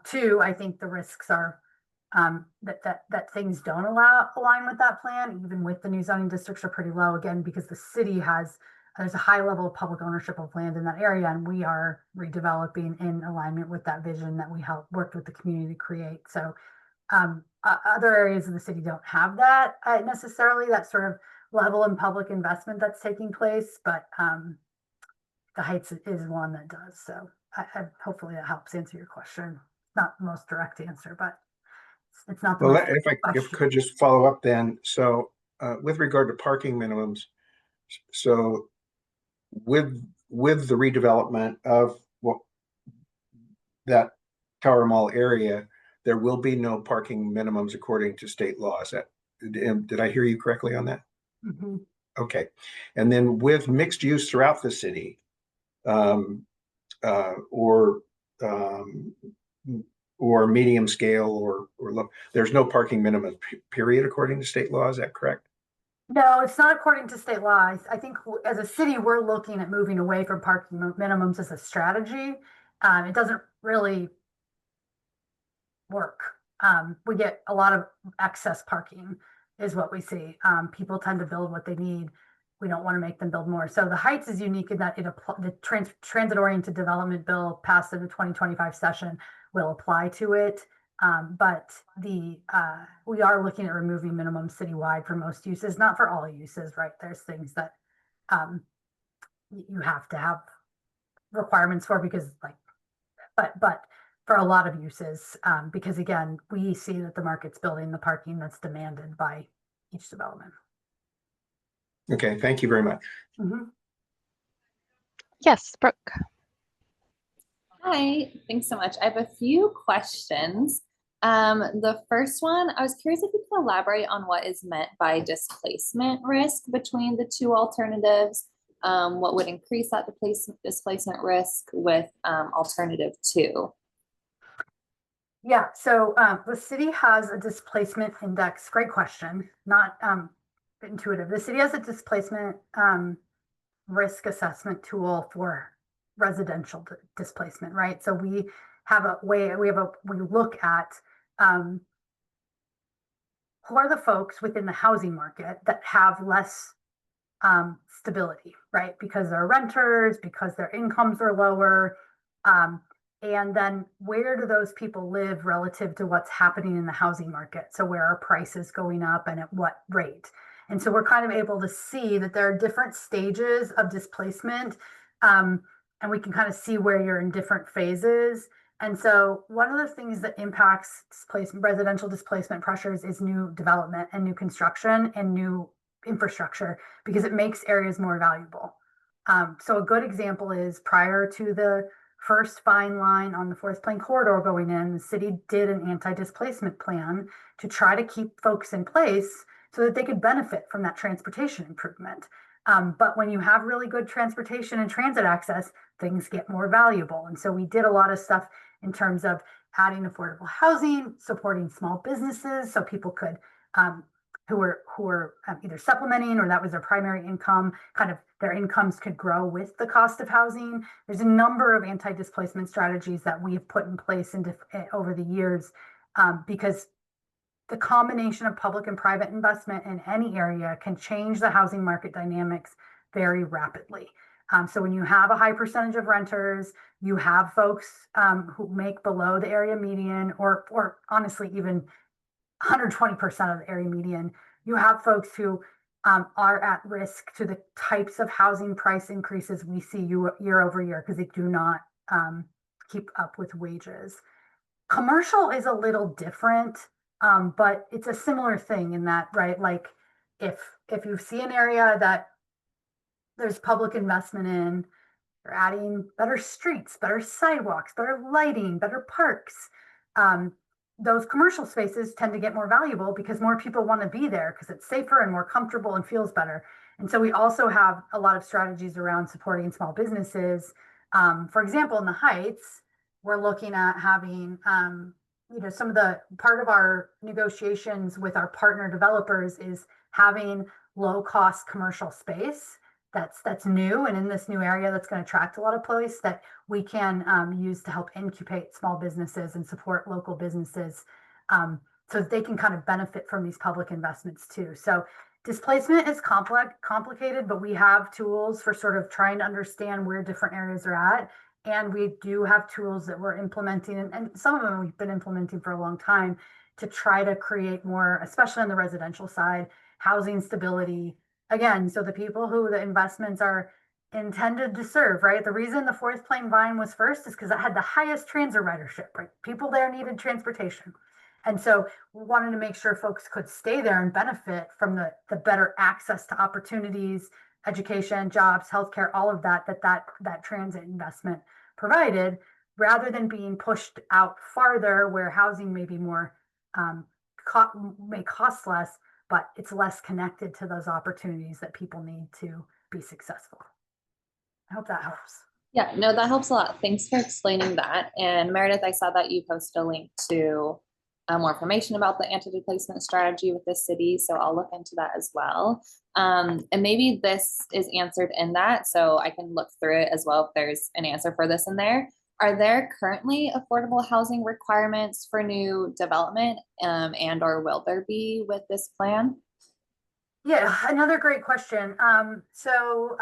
Two, I think the risks are that things don't align with that plan, even with the new zoning districts, are pretty low, again, because the city there's a high level of public ownership of land in that area, and we are redeveloping in alignment with that vision that we worked with the community to create. So other areas of the city don't have that necessarily, that sort of level in public investment that's taking place, but the Heights is one that does. So hopefully that helps answer your question. Not the most direct answer, but it's not the Well, most if I could just follow up then. So with regard to parking minimums, so with the redevelopment of that Tower Mall area, there will be no parking minimums according to state laws. Did I hear you correctly on that? Mm-hmm. Okay. And then with mixed use throughout the city, or medium scale or low, there's no parking minimum period according to state law. Is that correct? No, it's not according to state law. I think as a city, we're looking at moving away from parking minimums as a strategy. It doesn't really work. We get a lot of excess parking is what we see. People tend to build what they need. We don't want to make them build more. So the Heights is unique in that the transit-oriented development bill passed in the 2025 session will apply to it. But we are looking at removing minimum citywide for most uses, not for all uses, right? There's things that you have to have requirements for because but for a lot of uses, because again, we see that the market's building the parking that's demanded by each development. Okay, thank you very much. Mm-hmm. Yes, Brooke. Hi, thanks so much. I have a few questions. The first one, I was curious if you could elaborate on what is meant by displacement risk between the two alternatives. What would increase that displacement risk with alternative 2? Yeah, so the city has a displacement index. Great question, not intuitive. The city has a displacement risk assessment tool for residential displacement, right? So we look at who are the folks within the housing market that have less stability, right? Because they're renters, because their incomes are lower. And then where do those people live relative to what's happening in the housing market? So where are prices going up and at what rate? And so we're kind of able to see that there are different stages of displacement. And we can kind of see where you're in different phases. And so one of the things that impacts residential displacement pressures is new development and new construction and new infrastructure, because it makes areas more valuable. So a good example is prior to the first fine line on the Fourth Plain corridor going in, the city did an anti-displacement plan to try to keep folks in place so that they could benefit from that transportation improvement. But when you have really good transportation and transit access, things get more valuable. And so we did a lot of stuff in terms of adding affordable housing, supporting small businesses so people could who were either supplementing or that was their primary income, kind of their incomes could grow with the cost of housing. There's a number of anti-displacement strategies that we have put in place over the years because the combination of public and private investment in any area can change the housing market dynamics very rapidly. So when you have a high percentage of renters, you have folks who make below the area median or honestly even 120% of the area median, you have folks who are at risk to the types of housing price increases we see year over year because they do not keep up with wages. Commercial is a little different, but it's a similar thing in that, right? Like if you see an area that there's public investment in, you're adding better streets, better sidewalks, better lighting, better parks. Those commercial spaces tend to get more valuable because more people want to be there because it's safer and more comfortable and feels better. And so we also have a lot of strategies around supporting small businesses. For example, in the Heights, we're looking at having, some of the part of our negotiations with our partner developers is having low cost commercial space that's new and in this new area that's going to attract a lot of place that we can use to help incubate small businesses and support local businesses so that they can kind of benefit from these public investments too. So displacement is complicated, but we have tools for sort of trying to understand where different areas are at. And we do have tools that we're implementing, and some of them we've been implementing for a long time to try to create more, especially on the residential side, housing stability. Again, so the people who the investments are intended to serve, right? The reason the Fourth Plain Vine was first is because it had the highest transit ridership, right? People there needed transportation. And so we wanted to make sure folks could stay there and benefit from the better access to opportunities, education, jobs, healthcare, all of that transit investment provided, rather than being pushed out farther where housing may be more, may cost less, but it's less connected to those opportunities that people need to be successful. I hope that helps. Yeah, no, that helps a lot. Thanks for explaining that. And Meredith, I saw that you posted a link to more information about the anti-displacement strategy with the city, so I'll look into that as well. And maybe this is answered in that, so I can look through it as well if there's an answer for this in there. Are there currently affordable housing requirements for new development and or will there be with this plan? Yeah, another great question. So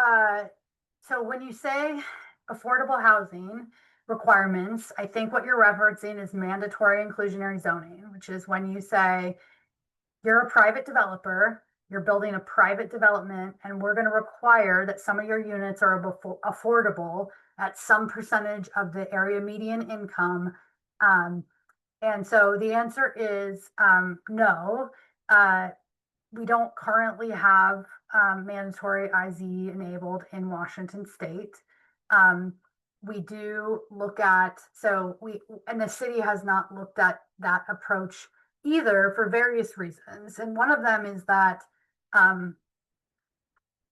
when you say affordable housing requirements, I think what you're referencing is mandatory inclusionary zoning, which is when you say you're a private developer, you're building a private development, and we're going to require that some of your units are affordable at some percentage of the area median income. And so the answer is no. We don't currently have mandatory IZ enabled in Washington state. We do look at, and the city has not looked at that approach either for various reasons. And one of them is that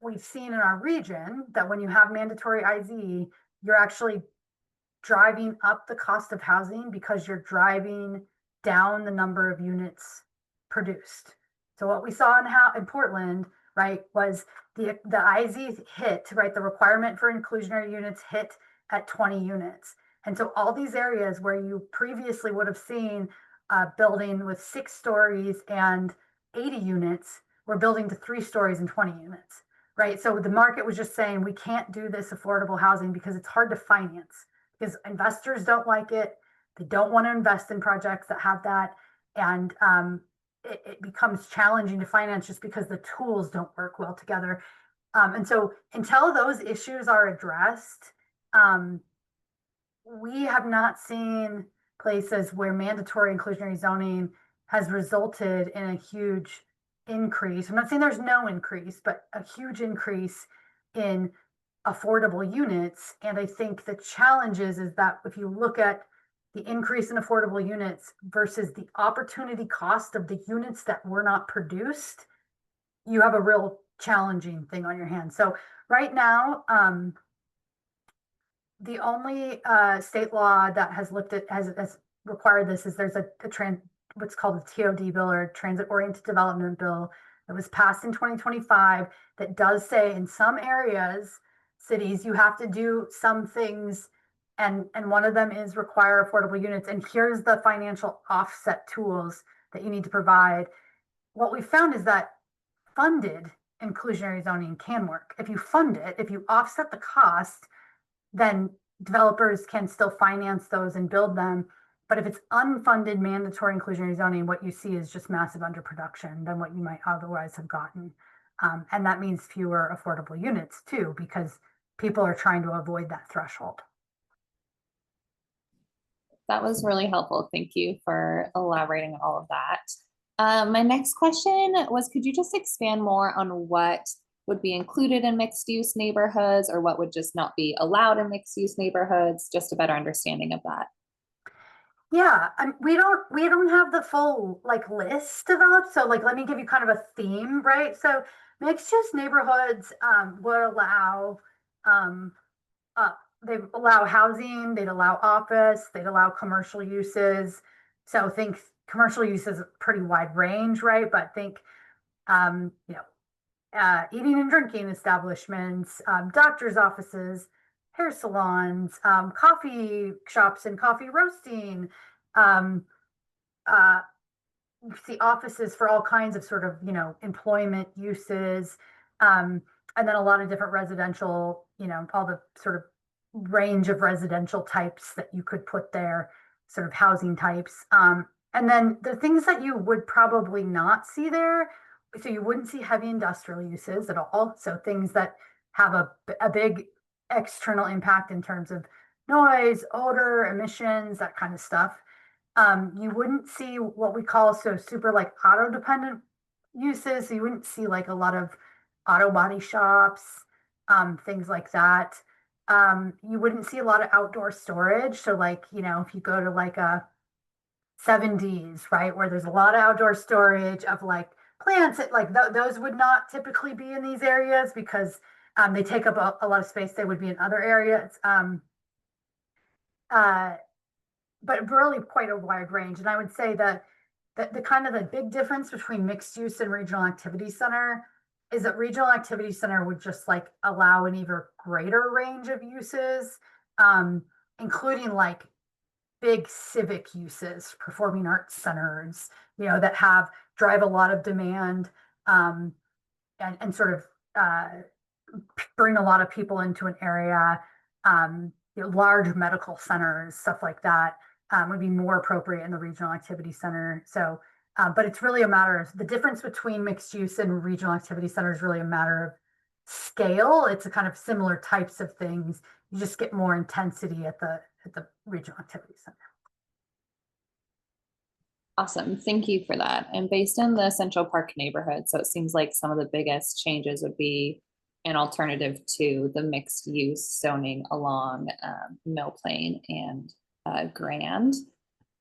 we've seen in our region that when you have mandatory IZ, you're actually driving up the cost of housing because you're driving down the number of units produced. So what we saw in Portland, right, was the IZ hit, right, the requirement for inclusionary units hit at 20 units. And so all these areas where you previously would have seen a building with 6 stories and 80 units, we're building to 3 stories and 20 units, right? So the market was just saying, we can't do this affordable housing because it's hard to finance, because investors don't like it. They don't want to invest in projects that have that. And it becomes challenging to finance just because the tools don't work well together. And so until those issues are addressed, we have not seen places where mandatory inclusionary zoning has resulted in a huge increase. I'm not saying there's no increase, but a huge increase in affordable units. And I think the challenge is that if you look at the increase in affordable units versus the opportunity cost of the units that were not produced, you have a real challenging thing on your hands. So right now, the only state law that has has required this is there's a what's called a TOD bill, or Transit Oriented Development Bill, that was passed in 2025 that does say in some areas, cities, you have to do some things, and one of them is require affordable units. And here's the financial offset tools that you need to provide. What we found is that funded inclusionary zoning can work. If you fund it, if you offset the cost, then developers can still finance those and build them. But if it's unfunded mandatory inclusionary zoning, what you see is just massive underproduction than what you might otherwise have gotten. And that means fewer affordable units too, because people are trying to avoid that threshold. That was really helpful. Thank you for elaborating on all of that. My next question was, could you just expand more on what would be included in mixed use neighborhoods, or what would just not be allowed in mixed use neighborhoods? Just a better understanding of that. Yeah, we don't have the full like list developed. So like, let me give you kind of a theme, right? So mixed use neighborhoods would allow they allow housing, they'd allow office, they'd allow commercial uses. So think commercial use is a pretty wide range, right? But think eating and drinking establishments, doctor's offices, hair salons, coffee shops and coffee roasting, um, uh, you see offices for all kinds of sort of, employment uses, and then a lot of different residential, all the sort of range of residential types that you could put there, sort of housing types. And then the things that you would probably not see there, so you wouldn't see heavy industrial uses at all. So things that have a big external impact in terms of noise, odor, emissions, that kind of stuff. You wouldn't see what we call super like auto dependent uses. So you wouldn't see like a lot of auto body shops, things like that. You wouldn't see a lot of outdoor storage. So like, if you go to like a 7Ds, right, where there's a lot of outdoor storage of like plants, like those would not typically be in these areas because they take up a lot of space. They would be in other areas. But really quite a wide range. And I would say that the kind of the big difference between mixed use and regional activity center is that regional activity center would just like allow an even greater range of uses, including like big civic uses, performing arts centers, that drive a lot of demand, and sort of bring a lot of people into an area. Large medical centers, stuff like that, would be more appropriate in the regional activity center. So, but it's really a matter of the difference between mixed use and regional activity center is really a matter of scale. It's a kind of similar types of things. You just get more intensity at the regional activity center. Awesome. Thank you for that. And based on the Central Park neighborhood, so it seems like some of the biggest changes would be an alternative to the mixed use zoning along Mill Plain and Grand.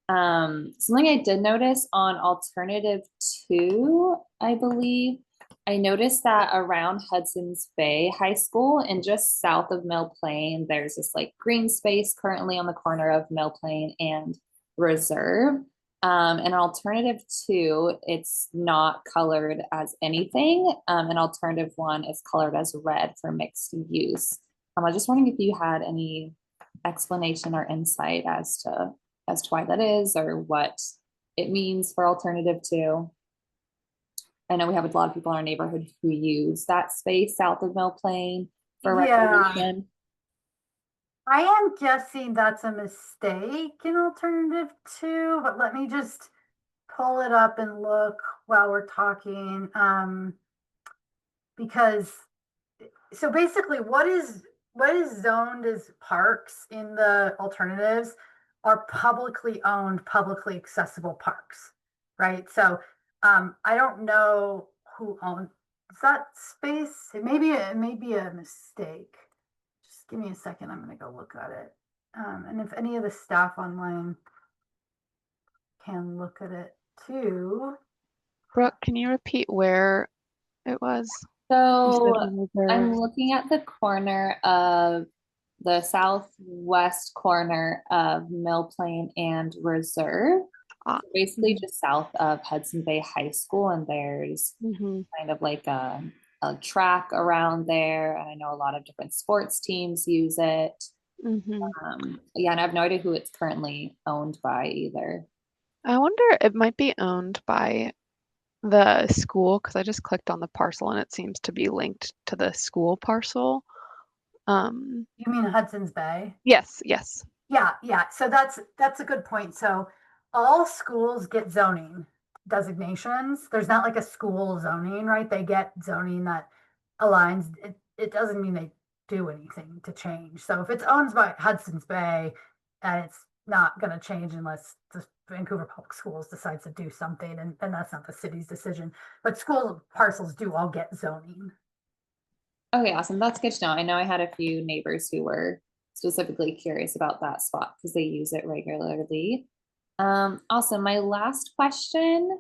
Something I did notice on alternative 2, I believe, I noticed that around Hudson's Bay High School and just south of Mill Plain, there's this like green space currently on the corner of Mill Plain and Reserve. And alternative 2, it's not colored as anything. And alternative 1 is colored as red for mixed use. I was just wondering if you had any explanation or insight as to why that is, or what it means for alternative 2. I know we have a lot of people in our neighborhood who use that space south of Mill Plain for recreation. I am guessing that's a mistake in alternative 2, but let me just pull it up and look while we're talking. Because so basically what is zoned as parks in the alternatives are publicly owned, publicly accessible parks, right? So I don't know who owns that space. It may be a mistake. give me a second. I'm going to go look at it. And if any of the staff online can look at it too. Brooke, can you repeat where it was? You So said Reserve. I'm looking at the corner of the southwest corner of Mill Plain and Reserve. Ah, Basically just south of Hudson Bay High School, and there's mhm. kind of like a track around there. And I know a lot of different sports teams use it. Yeah, and I have no idea who it's currently owned by either. I wonder, it might be owned by the school because I just clicked on the parcel and it seems to be linked to the school parcel. You mean Hudson's Bay? Yes, yes. Yeah. So that's a good point. So all schools get zoning designations. There's not like a school zoning, right? They get zoning that aligns. It doesn't mean they do anything to change. So if it's owned by Hudson's Bay and it's not going to change unless the Vancouver Public Schools decides to do something, and that's not the city's decision. But school parcels do all get zoning. Okay, awesome. That's good to know. I know I had a few neighbors who were specifically curious about that spot because they use it regularly. Awesome. My last question,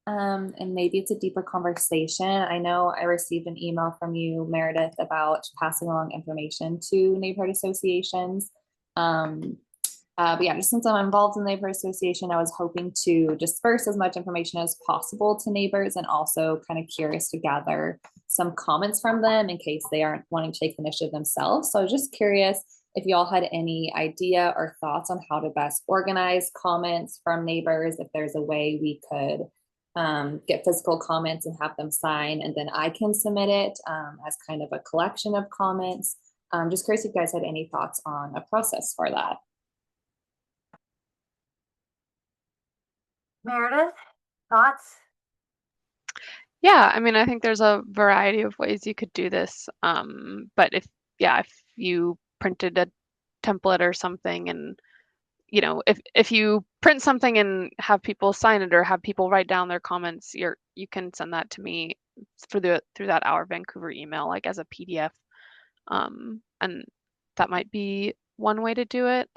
and maybe it's a deeper conversation. I know I received an email from you, Meredith, about passing along information to neighborhood associations. But yeah, just since I'm involved in the neighborhood association, I was hoping to disperse as much information as possible to neighbors, and also kind of curious to gather some comments from them in case they aren't wanting to take the initiative themselves. So I was just curious if y'all had any idea or thoughts on how to best organize comments from neighbors, if there's a way we could get physical comments and have them sign, and then I can submit it as kind of a collection of comments. Just curious if you guys had any thoughts on a process for that. Meredith, thoughts? Yeah, I mean, I think there's a variety of ways you could do this. But if you printed a template or something, and if you print something and have people sign it or have people write down their comments, you can send that to me through that Our Vancouver email, like as a PDF. And that might be one way to do it.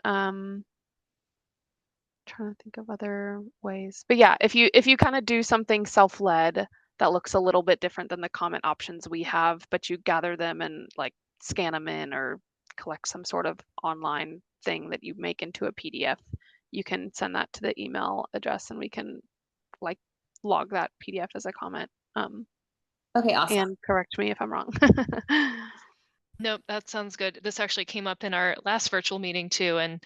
Trying to think of other ways. But yeah, if you kind of do something self-led that looks a little bit different than the comment options we have, but you gather them and like scan them in or collect some sort of online thing that you make into a PDF, you can send that to the email address and we can like log that PDF as a comment. Okay, awesome. And correct me if I'm wrong. Nope, that sounds good. This actually came up in our last virtual meeting too. And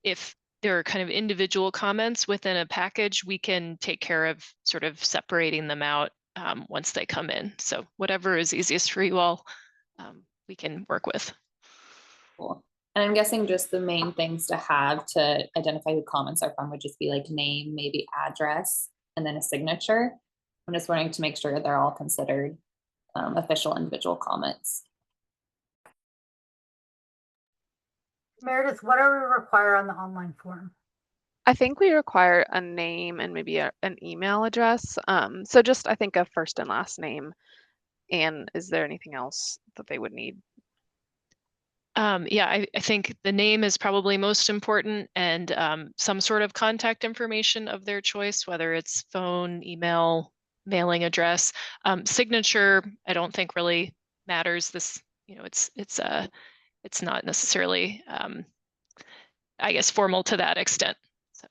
if there are kind of individual comments within a package, we can take care of sort of separating them out once they come in. So whatever is easiest for you all, we can work with. Cool. And I'm guessing just the main things to have to identify who comments are from would just be like name, maybe address, and then a signature. I'm just wanting to make sure they're all considered official individual comments. Meredith, what do we require on the online form? I think we require a name and maybe an email address. So just I think a first and last name. And is there anything else that they would need? Yeah, I think the name is probably most important, and some sort of contact information of their choice, whether it's phone, email, mailing address. Signature, I don't think really matters. This, it's not necessarily, I guess, formal to that extent. So.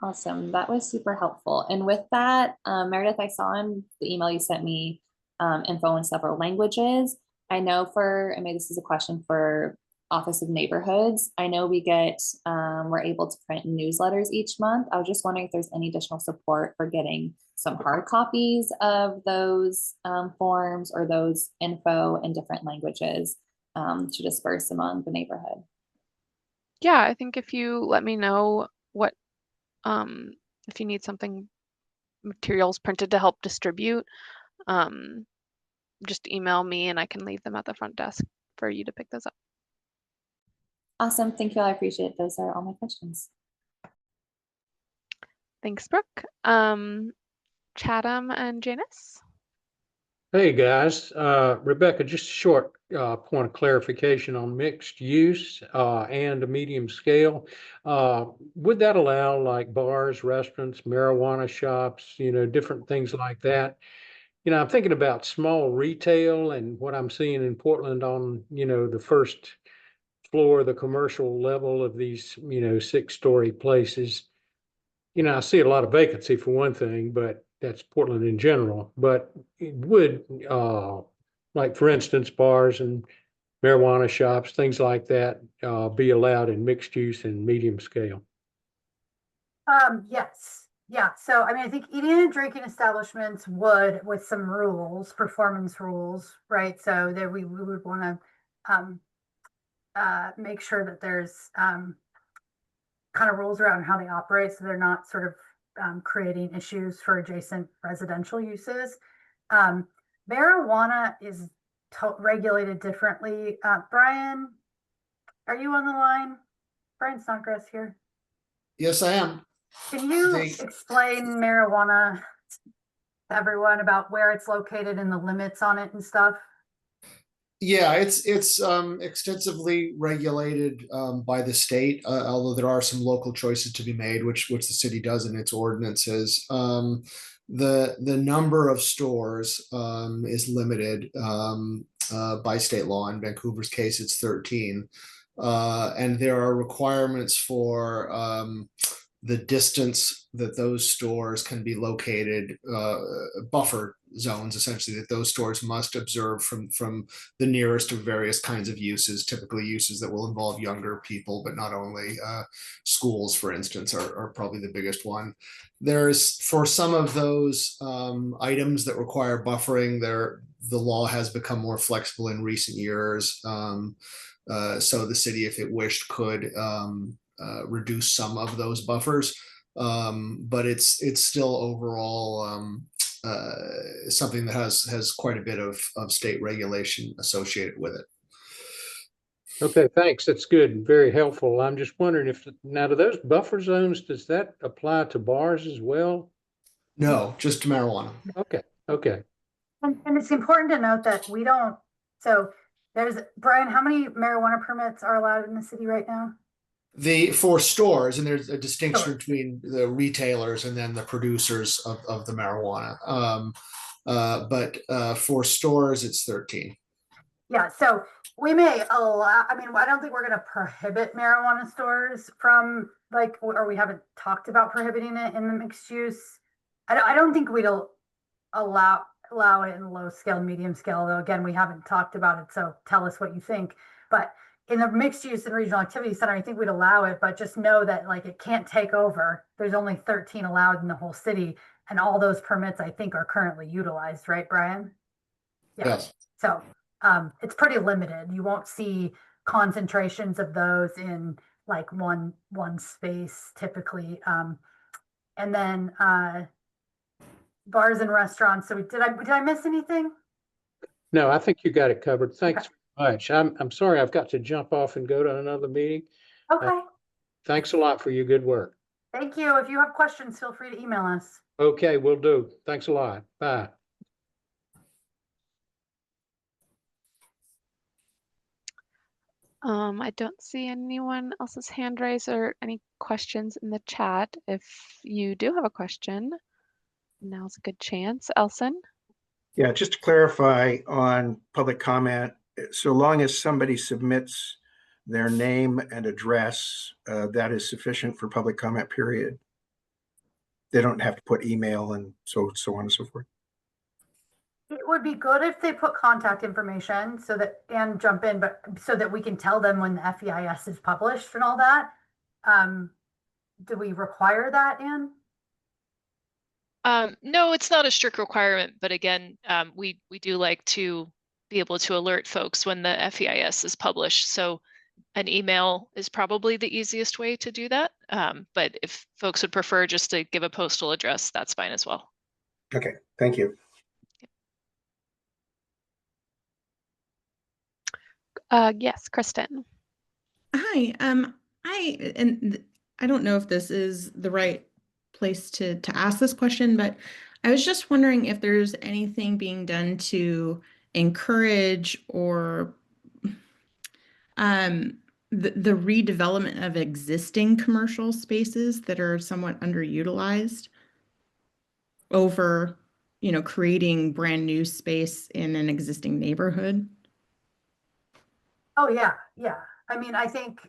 Awesome. That was super helpful. And with that, Meredith, I saw in the email you sent me info in several languages. I know maybe this is a question for Office of Neighborhoods. I know we're able to print newsletters each month. I was just wondering if there's any additional support for getting some hard copies of those forms or those info in different languages to disperse among the neighborhood. Yeah, I think if you let me know what, if you need something, materials printed to help distribute, just email me and I can leave them at the front desk for you to pick those up. Awesome. Thank you. I appreciate it. Those are all my questions. Thanks, Brooke. Chatham and Janice? Hey guys, Rebecca, just a short point of clarification on mixed use and a medium scale. Would that allow like bars, restaurants, marijuana shops, different things like that? I'm thinking about small retail and what I'm seeing in Portland on, the first floor, the commercial level of these, 6-story places. I see a lot of vacancy for one thing, but that's Portland in general. But it would, like for instance, bars and marijuana shops, things like that, be allowed in mixed use and medium scale. Yes, yeah. So, I mean, I think eating and drinking establishments would, with some rules, performance rules, right? So that we would want to make sure that there's kind of rules around how they operate, so they're not sort of creating issues for adjacent residential uses. Marijuana is regulated differently. Brian, are you on the line? Brian Snodgrass here. Yes, I am. Can you They- explain marijuana to everyone about where it's located and the limits on it and stuff? Yeah, it's extensively regulated by the state, although there are some local choices to be made, which the city does in its ordinances. The number of stores is limited by state law. In Vancouver's case, it's 13. And there are requirements for the distance that those stores can be located, buffer zones, essentially, that those stores must observe from the nearest of various kinds of uses, typically uses that will involve younger people, but not only. Schools, for instance, are probably the biggest one. There's, for some of those items that require buffering, the law has become more flexible in recent years. So the city, if it wished, could reduce some of those buffers, but it's still overall something that has quite a bit of state regulation associated with it. Okay, thanks. That's good. Very helpful. I'm just wondering if now to those buffer zones, does that apply to bars as well? No, just marijuana. Okay. And it's important to note that we don't, so there's, Brian, how many marijuana permits are allowed in the city right now? For stores, and there's a distinction Sure. between the retailers and then the producers of the marijuana. But for stores, it's 13. Yeah, so we may allow, I mean, I don't think we're going to prohibit marijuana stores from like, or we haven't talked about prohibiting it in the mixed use. I don't think we'd allow it in low scale, medium scale, though again, we haven't talked about it, so tell us what you think. But in the mixed use and regional activity center, I think we'd allow it, but just know that like it can't take over. There's only 13 allowed in the whole city, and all those permits I think are currently utilized, right, Brian? Yeah. Yes. So it's pretty limited. You won't see concentrations of those in like one space typically. And then bars and restaurants. So did I miss anything? No, I think you got it covered. Thanks very much. I'm sorry I've got to jump off and go to another meeting. Okay. Thanks a lot for your good work. Thank you. If you have questions, feel free to email us. Okay, will do. Thanks a lot. Bye. I don't see anyone else's hand raised or any questions in the chat. If you do have a question, now's a good chance. Elson? Yeah, just to clarify on public comment, so long as somebody submits their name and address, that is sufficient for public comment, period. They don't have to put email and so on and so forth. It would be good if they put contact information so that, and jump in, but so that we can tell them when the FEIS is published and all that. Do we require that, Anne? No, it's not a strict requirement, but again, we do like to be able to alert folks when the FEIS is published. So an email is probably the easiest way to do that. But if folks would prefer just to give a postal address, that's fine as well. Okay, thank you. Yes, Kristen. Hi. I don't know if this is the right place to ask this question, but I was just wondering if there's anything being done to encourage or um, the redevelopment of existing commercial spaces that are somewhat underutilized over, creating brand new space in an existing neighborhood. Oh, yeah, yeah. I mean, I think,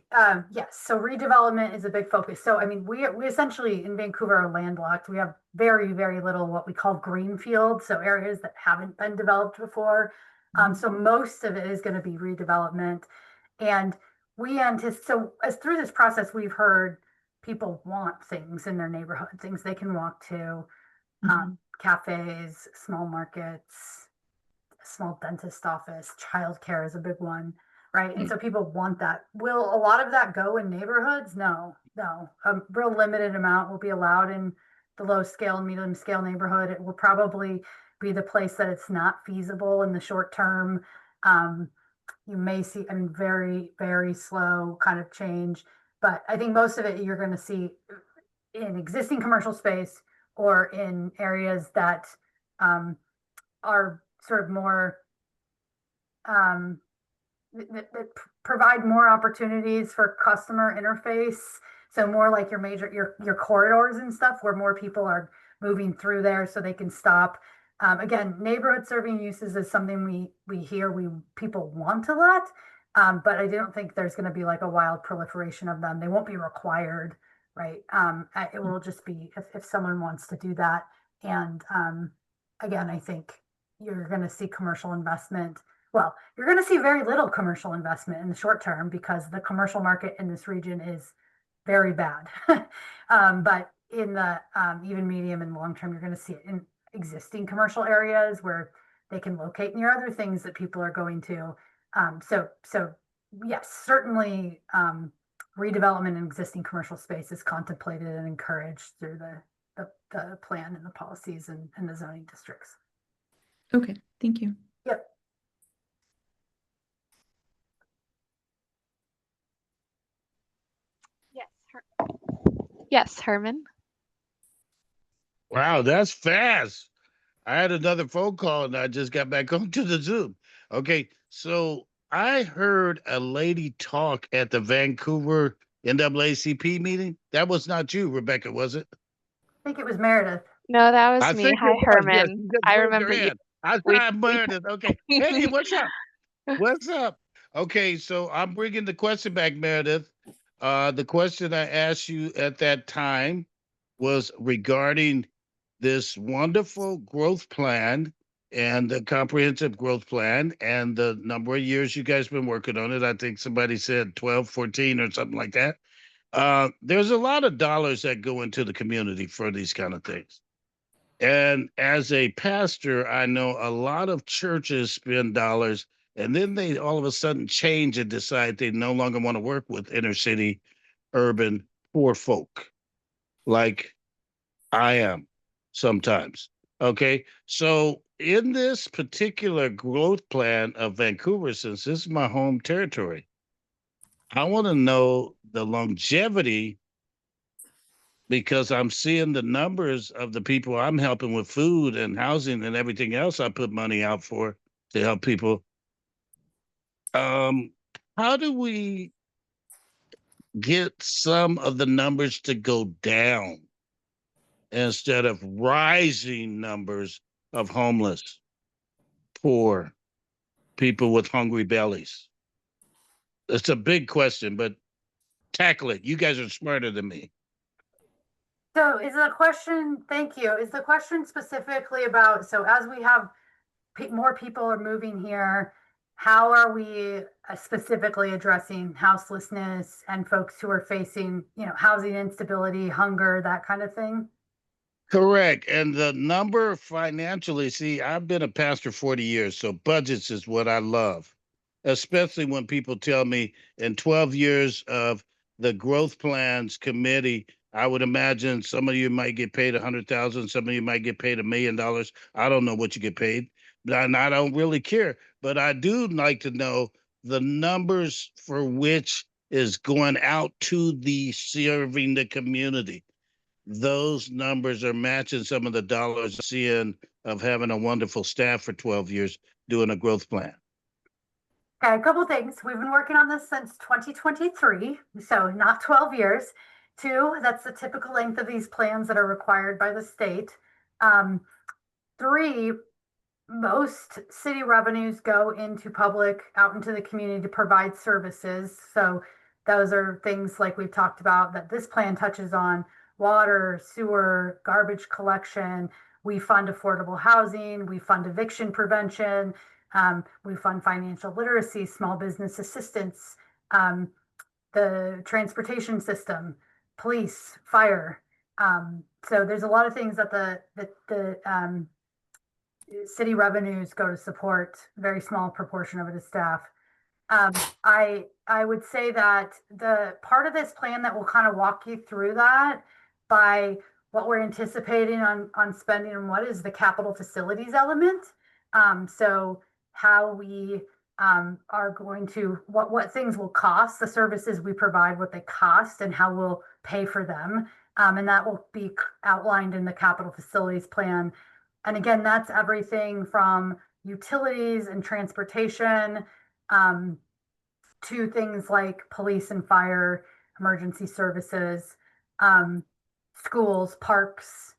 yes, so redevelopment is a big focus. So, I mean, we essentially in Vancouver are landlocked. We have very, very little what we call greenfield, so areas that haven't been developed before. So most of it is going to be redevelopment. And we anticipate, so as through this process, we've heard people want things in their neighborhood, things they can walk to, cafes, small markets, small dentist office, childcare is a big one, right? And so people want that. Will a lot of that go in neighborhoods? No, no. A real limited amount will be allowed in the low scale and medium scale neighborhood. It will probably be the place that it's not feasible in the short term. You may see, I mean, very, very slow kind of change, but I think most of it you're going to see in existing commercial space or in areas that are sort of more um, that provide more opportunities for customer interface. So more like your major your corridors and stuff where more people are moving through there so they can stop. Again, neighborhood serving uses is something we hear people want a lot, but I don't think there's going to be like a wild proliferation of them. They won't be required, right? It will just be if someone wants to do that. And again, I think you're going to see commercial investment. Well, you're going to see very little commercial investment in the short term because the commercial market in this region is very bad. But in the even medium and long term, you're going to see it in existing commercial areas where they can locate near other things that people are going to. So yes, certainly redevelopment in existing commercial space is contemplated and encouraged through the plan and the policies and the zoning districts. Okay, thank you. Yep. Yes, Herman. Wow, that's fast. I had another phone call and I just got back onto the Zoom. Okay, so I heard a lady talk at the Vancouver NAACP meeting. That was not you, Rebecca, was it? I think it was Meredith. No, that was I me. think Hi, it was. Yes, Herman. she just I raised her remember you. hand. I We, said, Meredith. Okay. Hey, what's up? What's up? Okay, so I'm bringing the question back, Meredith. The question I asked you at that time was regarding this wonderful growth plan and the comprehensive growth plan and the number of years you guys been working on it. I think somebody said 12, 14 or something like that. There's a lot of dollars that go into the community for these kind of things. And as a pastor, I know a lot of churches spend dollars and then they all of a sudden change and decide they no longer want to work with inner city, urban, poor folk like I am sometimes. Okay. So, in this particular growth plan of Vancouver, since this is my home territory, I want to know the longevity because I'm seeing the numbers of the people I'm helping with food and housing and everything else I put money out for to help people. Um, how do we get some of the numbers to go down instead of rising numbers of homeless, poor, people with hungry bellies? It's a big question, but tackle it. You guys are smarter than me. So is the question, thank you, is the question specifically about, so as we have more people are moving here, how are we specifically addressing houselessness and folks who are facing, housing instability, hunger, that kind of thing? Correct. And the number financially, see, I've been a pastor 40 years, so budgets is what I love, especially when people tell me in 12 years of the growth plans committee, I would imagine some of you might get paid 100,000, some of you might get paid $1 million. I don't know what you get paid, but I don't really care. But I do like to know the numbers for which is going out to the serving the community. those numbers are matching some of the dollars seeing of having a wonderful staff for 12 years doing a growth plan? Okay, a couple things. We've been working on this since 2023, so not 12 years. Two, that's the typical length of these plans that are required by the state. Three, most city revenues go into public, out into the community to provide services. So those are things like we've talked about that this plan touches on: water, sewer, garbage collection. We fund affordable housing. We fund eviction prevention. We fund financial literacy, small business assistance, the transportation system, police, fire. So there's a lot of things that the city revenues go to support. Very small proportion of it is staff. I would say that the part of this plan that will kind of walk you through that by what we're anticipating on spending and what is the capital facilities element. So how we are going to, what things will cost, the services we provide, what they cost, and how we'll pay for them. And that will be outlined in the capital facilities plan. And again, that's everything from utilities and transportation to things like police and fire, emergency services, schools, parks.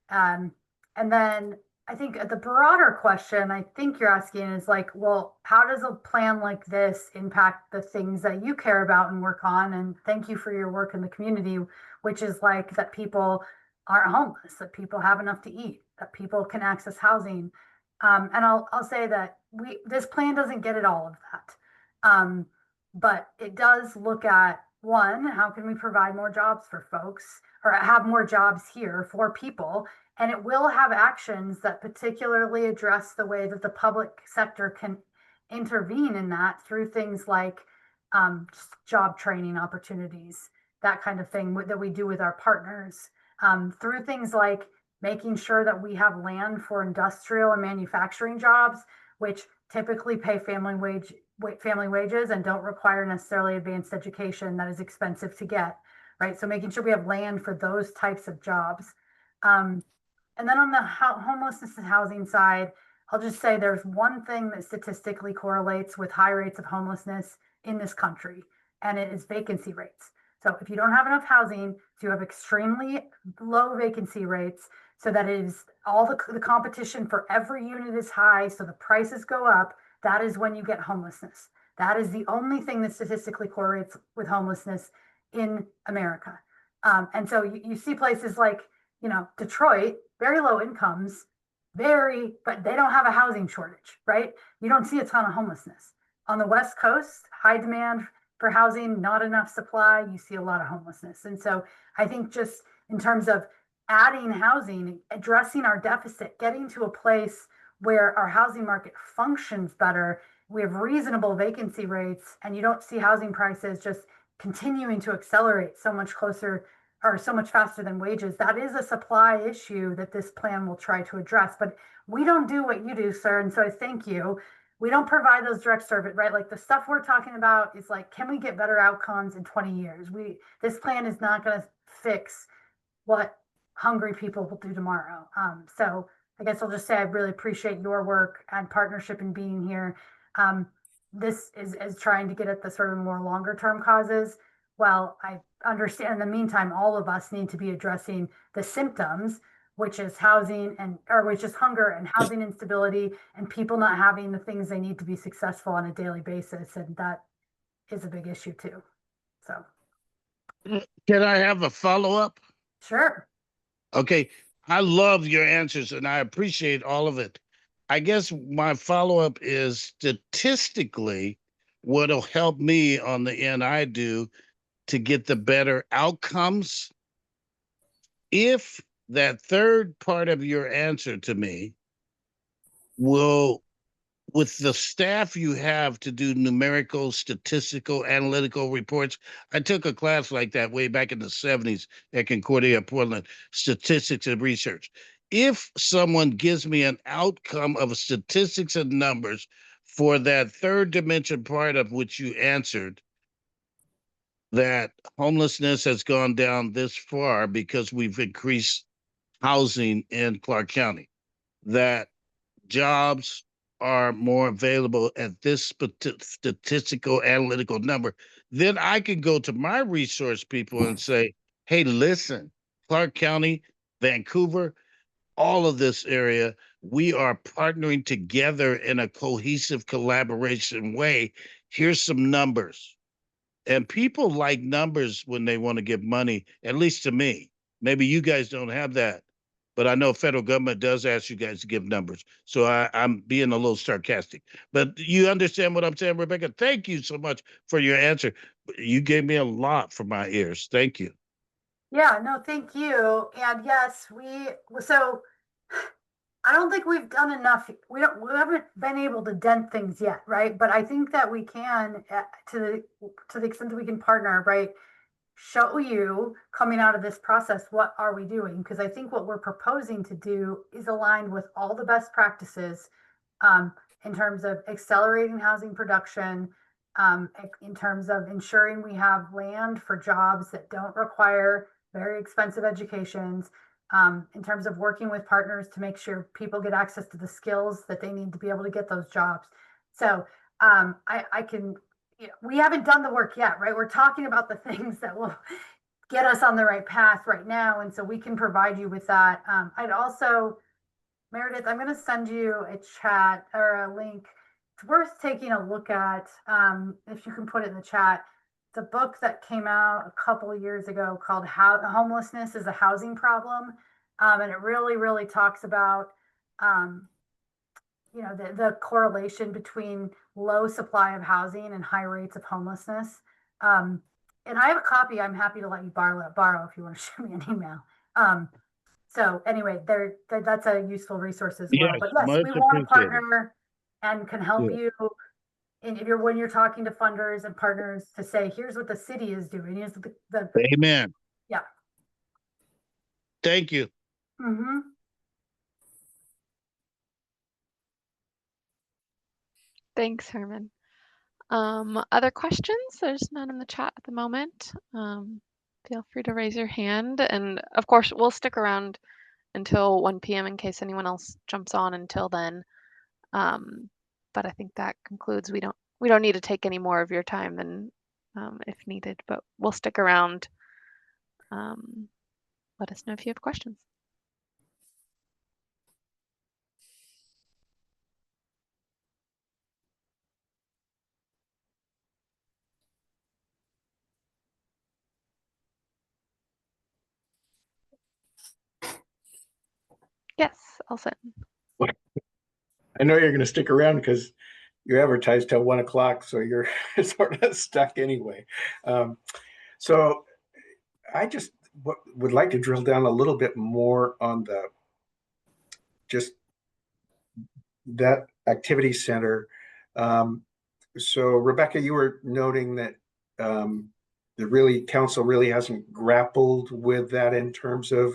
And then I think the broader question I think you're asking is like, well, how does a plan like this impact the things that you care about and work on? And thank you for your work in the community, which is like that people aren't homeless, that people have enough to eat, that people can access housing. And I'll say that this plan doesn't get at all of that. But it does look at, one, how can we provide more jobs for folks or have more jobs here for people? And it will have actions that particularly address the way that the public sector can intervene in that through things like job training opportunities, that kind of thing that we do with our partners, through things like making sure that we have land for industrial and manufacturing jobs, which typically pay family wages and don't require necessarily advanced education that is expensive to get, right? So making sure we have land for those types of jobs. And then on the homelessness and housing side, I'll just say there's one thing that statistically correlates with high rates of homelessness in this country, and it is vacancy rates. So if you don't have enough housing, if you have extremely low vacancy rates, so that it is all the competition for every unit is high, so the prices go up, that is when you get homelessness. That is the only thing that statistically correlates with homelessness in America. And so you see places like, Detroit, very low incomes, but they don't have a housing shortage, right? You don't see a ton of homelessness. On the West Coast, high demand for housing, not enough supply, you see a lot of homelessness. And so I think just in terms of adding housing, addressing our deficit, getting to a place where our housing market functions better, we have reasonable vacancy rates, and you don't see housing prices just continuing to accelerate so much closer or so much faster than wages. That is a supply issue that this plan will try to address. But we don't do what you do, sir. And so I thank you. We don't provide those direct service, right? Like the stuff we're talking about is like, can we get better outcomes in 20 years? This plan is not going to fix what hungry people will do tomorrow. So I guess I'll just say I really appreciate your work and partnership in being here. This is trying to get at the sort of more longer term causes. Well, I understand in the meantime, all of us need to be addressing the symptoms, which is which is hunger and housing instability and people not having the things they need to be successful on a daily basis. And that is a big issue too. So. Can I have a follow-up? Sure. Okay. I love your answers and I appreciate all of it. I guess my follow-up is statistically, what'll help me on the end I do to get the better outcomes. If that third part of your answer to me will, with the staff you have to do numerical, statistical, analytical reports. I took a class like that way back in the 70s at Concordia, Portland, statistics and research. If someone gives me an outcome of statistics and numbers for that third dimension part of which you answered, that homelessness has gone down this far because we've increased housing in Clark County, that jobs are more available at this statistical analytical number, then I can go to my resource people and say, hey, listen, Clark County, Vancouver, all of this area, we are partnering together in a cohesive collaboration way. Here's some numbers. And people like numbers when they want to give money, at least to me. Maybe you guys don't have that, but I know federal government does ask you guys to give numbers. So I'm being a little sarcastic, but you understand what I'm saying, Rebecca? Thank you so much for your answer. You gave me a lot for my ears. Thank you. Yeah, no, thank you. And yes, so I don't think we've done enough. We haven't been able to dent things yet, right? But I think that we can, to the extent that we can partner, right? Show you coming out of this process, what are we doing? Because I think what we're proposing to do is aligned with all the best practices in terms of accelerating housing production, in terms of ensuring we have land for jobs that don't require very expensive educations, in terms of working with partners to make sure people get access to the skills that they need to be able to get those jobs. So I can, we haven't done the work yet, right? We're talking about the things that will get us on the right path right now. And so we can provide you with that. I'd also, Meredith, I'm going to send you a chat or a link. It's worth taking a look at, if you can put it in the chat. It's a book that came out a couple of years ago called How Homelessness is a Housing Problem. And it really, really talks about, the correlation between low supply of housing and high rates of homelessness. And I have a copy. I'm happy to let you borrow if you want to shoot me an email. So anyway, that's a useful resource as well. Yes, But yes, much we want to appreciated. partner and can help Yeah. you. And when you're talking to funders and partners to say, here's what the city is doing. Here's the Amen. yeah. Thank you. Mm-hmm. Thanks, Herman. Other questions? There's none in the chat at the moment. Feel free to raise your hand. And of course, we'll stick around until 1 p.m. in case anyone else jumps on until then. But I think that concludes. We don't need to take any more of your time than if needed, but we'll stick around. Let us know if you have questions. Yes, I'll send. I know you're going to stick around because you advertised till 1 o'clock, so you're sort of stuck anyway. So I just would like to drill down a little bit more on just that activity center. So Rebecca, you were noting that the council really hasn't grappled with that in terms of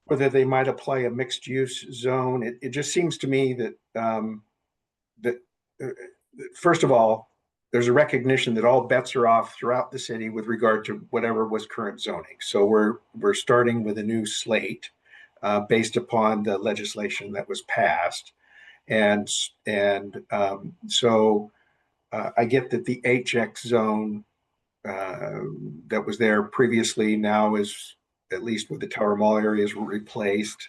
whether they might apply a mixed use zone. It just seems to me that that first of all, there's a recognition that all bets are off throughout the city with regard to whatever was current zoning. So we're starting with a new slate based upon the legislation that was passed, and so I get that the HX zone that was there previously now is, at least with the Tower Mall areas, replaced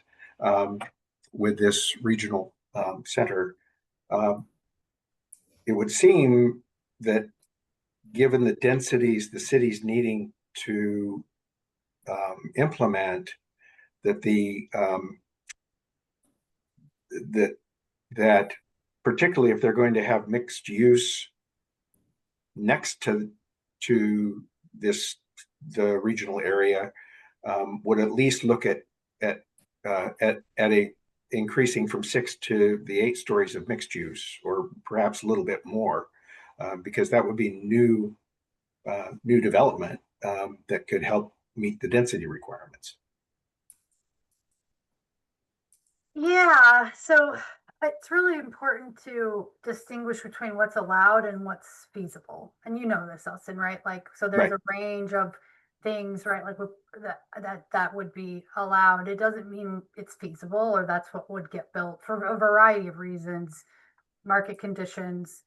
with this regional center. It would seem that given the densities the city's needing to implement, that that particularly if they're going to have mixed use next to the regional area, would at least look at a increasing from 6 to the 8 stories of mixed use, or perhaps a little bit more, because that would be new development that could help meet the density requirements. Yeah. So it's really important to distinguish between what's allowed and what's feasible. And you know this, Elson, right? Like, so there's Right. a range of things, right? Like that would be allowed. It doesn't mean it's feasible or that's what would get built for a variety of reasons, market conditions,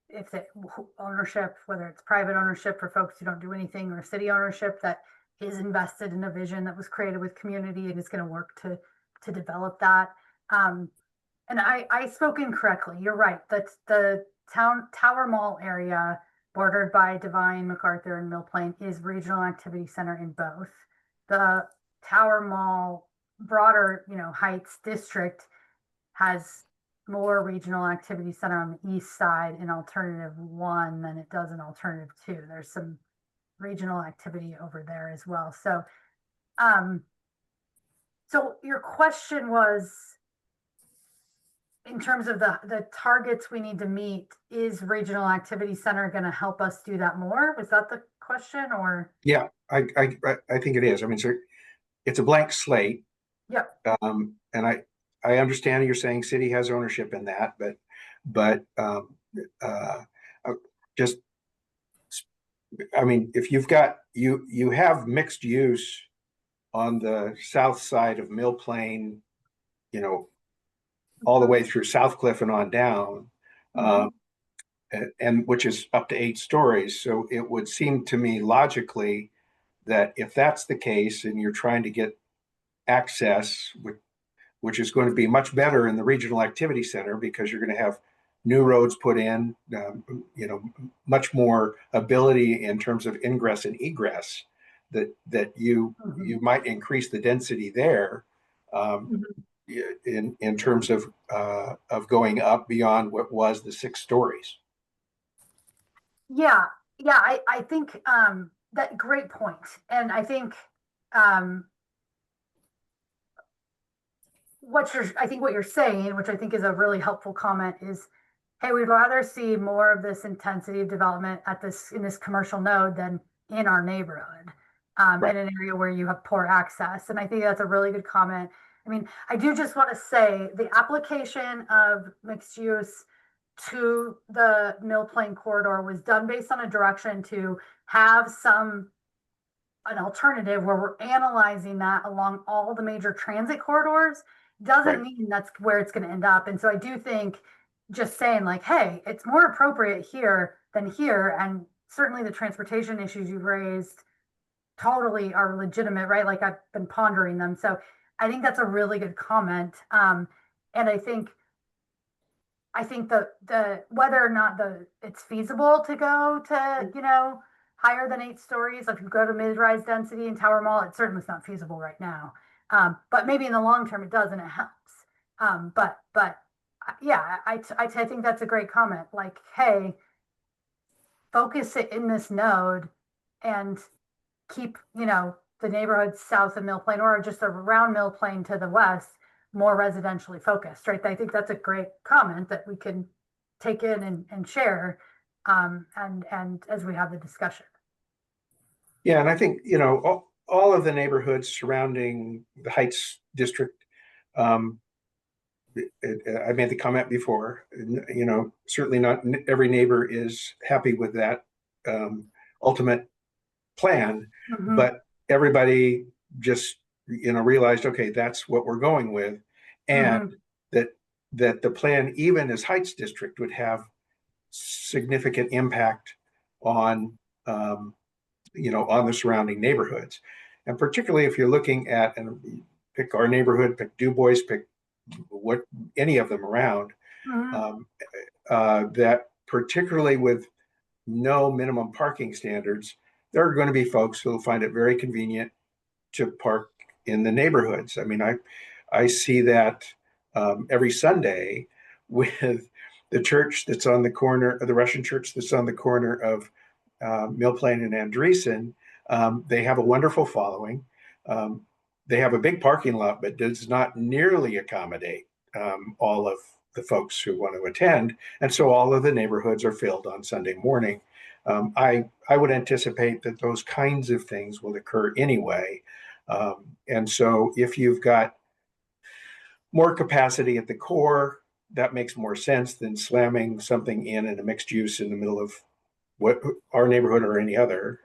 if the ownership, whether it's private ownership for folks who don't do anything or city ownership that is invested in a vision that was created with community and is going to work to develop that. And I spoke incorrectly. You're right. That's the Tower Mall area bordered by Divine, MacArthur, and Mill Plain is regional activity center in both. The Tower Mall broader, Heights district has more regional activity center on the east side in alternative 1 than it does in alternative 2. There's some regional activity over there as well. So your question was, in terms of the targets we need to meet, is regional activity center going to help us do that more? Was that the question, or? Yeah, I think it is. I mean, it's a blank slate. Yep. And I understand you're saying city has ownership in that, but just, I mean, if you've got, you have mixed use on the south side of Mill Plain, all the way through South Cliff and on down, and which is up to 8 stories. So it would seem to me logically that if that's the case and you're trying to get access, which is going to be much better in the regional activity center because you're going to have new roads put in, much more ability in terms of ingress and egress, that you might increase the density there. In terms of going up beyond what was the 6 stories. Yeah, I think that great point, and I think what you're saying, which I think is a really helpful comment, is, hey, we'd rather see more of this intensity of development in this commercial node than in our neighborhood, Right. in an area where you have poor access. And I think that's a really good comment. I mean, I do just want to say the application of mixed use to the Mill Plain corridor was done based on a direction to have an alternative where we're analyzing that along all the major transit corridors. Doesn't Right. mean that's where it's going to end up. And so I do think just saying like, hey, it's more appropriate here than here. And certainly the transportation issues you've raised totally are legitimate, right? Like I've been pondering them. So I think that's a really good comment. And I think the whether or not it's feasible to go to, higher than 8 stories, like if you go to mid-rise density in Tower Mall, it certainly is not feasible right now. But maybe in the long term it does and it helps. But yeah, I think that's a great comment. Like, hey, focus it in this node and keep, the neighborhoods south of Mill Plain or just around Mill Plain to the west more residentially focused, right? I think that's a great comment that we can take in and share, and as we have the discussion. Yeah, and I think, all of the neighborhoods surrounding the Heights district, I made the comment before, certainly not every neighbor is happy with that ultimate plan, but everybody just, realized, okay, that's what we're going with. And that the plan, even as Heights district, would have significant impact on, on the surrounding neighborhoods. And particularly if you're looking at, and pick our neighborhood, pick Du Bois, pick any of them around, that particularly with no minimum parking standards, there are going to be folks who will find it very convenient to park in the neighborhoods. I mean, I see that every Sunday with the church that's on the corner, the Russian church that's on the corner of Mill Plain and Andreessen. They have a wonderful following. They have a big parking lot, but does not nearly accommodate all of the folks who want to attend. And so all of the neighborhoods are filled on Sunday morning. I would anticipate that those kinds of things will occur anyway. And so if you've got more capacity at the core. That makes more sense than slamming something in a mixed use in the middle of what our neighborhood or any other,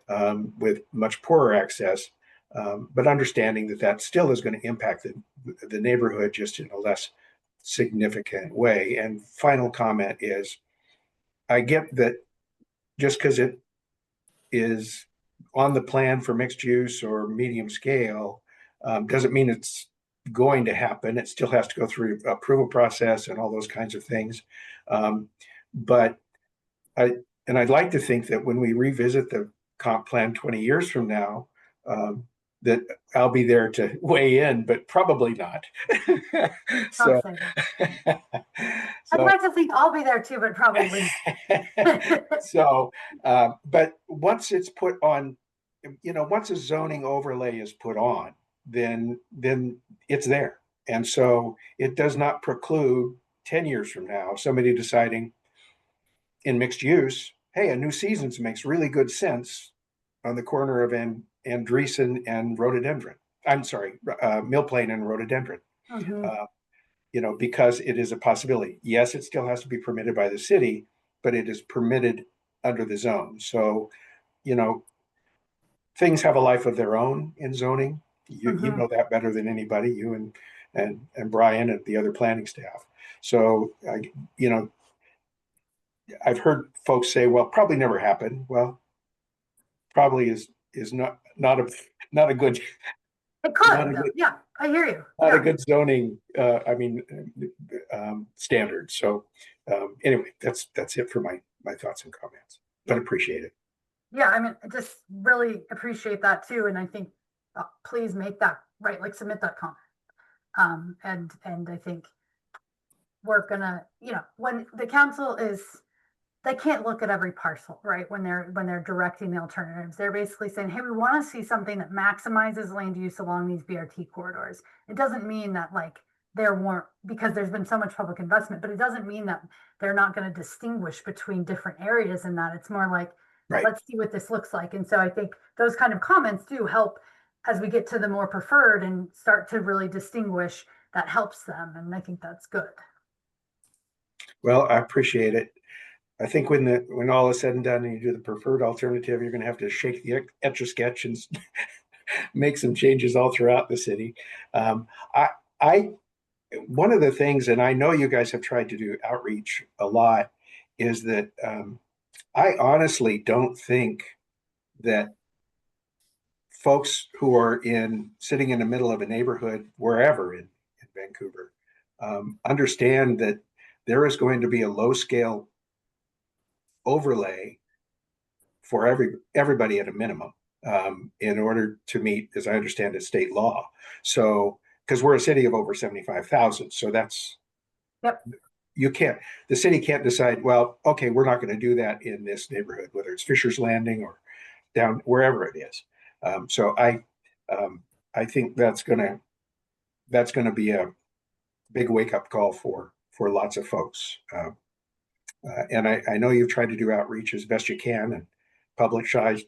with much poorer access, but understanding that that still is going to impact the neighborhood just in a less significant way. And final comment is, I get that just because it is on the plan for mixed use or medium scale, doesn't mean it's going to happen. It still has to go through approval process and all those kinds of things. But I'd like to think that when we revisit the comp plan 20 years from now, that I'll be there to weigh in, but probably not. So, I'd so, like to think I'll be there too, but probably. so, but once it's put on, once a zoning overlay is put on, then it's there. And so it does not preclude 10 years from now somebody deciding in mixed use, hey, a new seasons makes really good sense on the corner of Andreessen and rhododendron. I'm sorry, Mill Plain and rhododendron. Because it is a possibility. Yes, it still has to be permitted by the city, but it is permitted under the zone. So, things have a life of their own in zoning. You know that better than anybody, you and Brian and the other planning staff. So, I've heard folks say, well, probably never happened. Well, probably is not a good. It could, though. Yeah, I hear you. Not a good zoning, standard. So anyway, that's it for my thoughts and comments, but appreciate it. Yeah, I mean, I just really appreciate that too. And I think please make that right, like submit that comment. And I think we're gonna, when the council is, they can't look at every parcel, right? When they're directing the alternatives, they're basically saying, hey, we want to see something that maximizes land use along these BRT corridors. It doesn't mean that like there weren't, because there's been so much public investment, but it doesn't mean that they're not going to distinguish between different areas in that. It's more like, let's see what this looks like. And so I think those kind of comments do help as we get to the more preferred and start to really distinguish. That helps them. And I think that's good. Well, I appreciate it. I think when all is said and done and you do the preferred alternative, you're going to have to shake the Etch-a-Sketch and make some changes all throughout the city. One of the things, and I know you guys have tried to do outreach a lot, is that I honestly don't think that folks who are sitting in the middle of a neighborhood, wherever in Vancouver, understand that there is going to be a low scale overlay for everybody at a minimum, in order to meet, as I understand it, state law. So, because we're a city of over 75,000, so that's, the city can't decide, well, okay, we're not going to do that in this neighborhood, whether it's Fisher's Landing or down wherever it is. So I think that's going to be a big wake up call for lots of folks. And I know you've tried to do outreach as best you can and publicize,